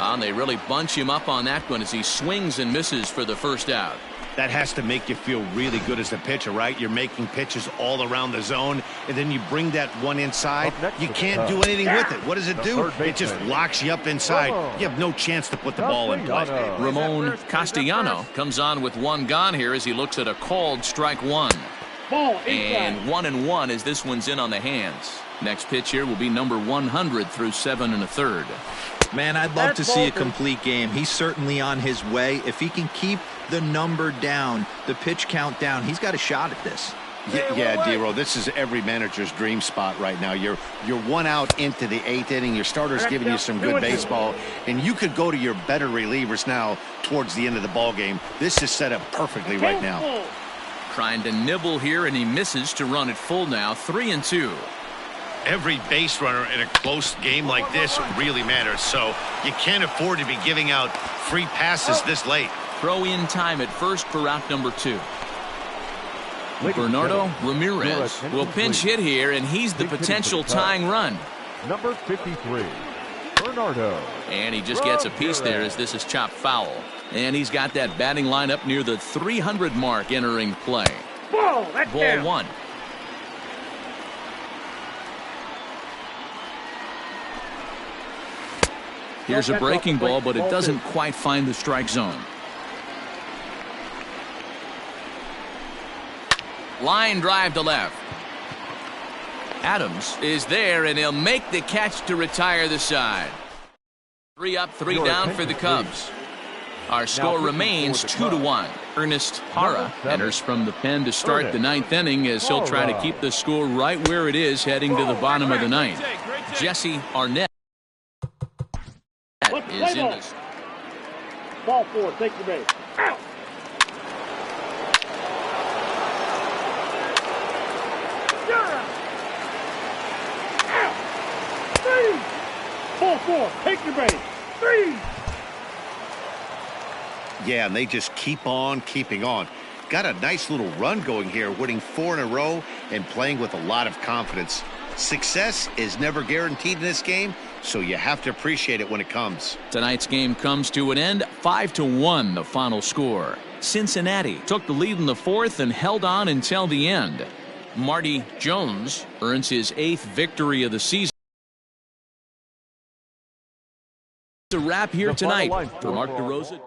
A: And they really bunch him up on that one as he swings and misses for the first out.
C: That has to make you feel really good as a pitcher, right? You're making pitches all around the zone, and then you bring that one inside. You can't do anything with it. What does it do? It just locks you up inside. You have no chance to put the ball in play.
A: Ramon Castellano comes on with one gone here as he looks at a called strike one. And 1-1 as this one's in on the hands. Next pitch here will be number 100 through 7 1/3.
B: Man, I'd love to see a complete game. He's certainly on his way. If he can keep the number down, the pitch count down, he's got a shot at this.
C: Yeah, D-Row, this is every manager's dream spot right now. You're 1 out into the 8th inning. Your starter's giving you some good baseball, and you could go to your better relievers now towards the end of the ball game. This is set up perfectly right now.
A: Trying to nibble here, and he misses to run it full now. 3-2.
C: Every base runner in a close game like this really matters, so you can't afford to be giving out free passes this late.
A: Throw in time at first for out number 2. Bernardo Ramirez will pinch hit here, and he's the potential tying run.
D: Number 53, Bernardo.
A: And he just gets a piece there as this is chopped foul. And he's got that batting line up near the 300 mark entering play. Ball 1. Here's a breaking ball, but it doesn't quite find the strike zone. Line drive to left. Adams is there, and he'll make the catch to retire the side. 3 up, 3 down for the Cubs. Our score remains 2-1. Ernest Hara enters from the pen to start the 9th inning as he'll try to keep the score right where it is heading to the bottom of the 9th. Jesse Arnett is in this.
E: Ball 4, take the base. Out. Ball 4, take your base. 3.
C: Yeah, and they just keep on keeping on. Got a nice little run going here, winning 4 in a row and playing with a lot of confidence. Success is never guaranteed in this game, so you have to appreciate it when it comes.
A: Tonight's game comes to an end, 5-1 the final score. Cincinnati took the lead in the 4th and held on until the end. Marty Jones earns his 8th victory of the season. A wrap here tonight for Mark DeRosa.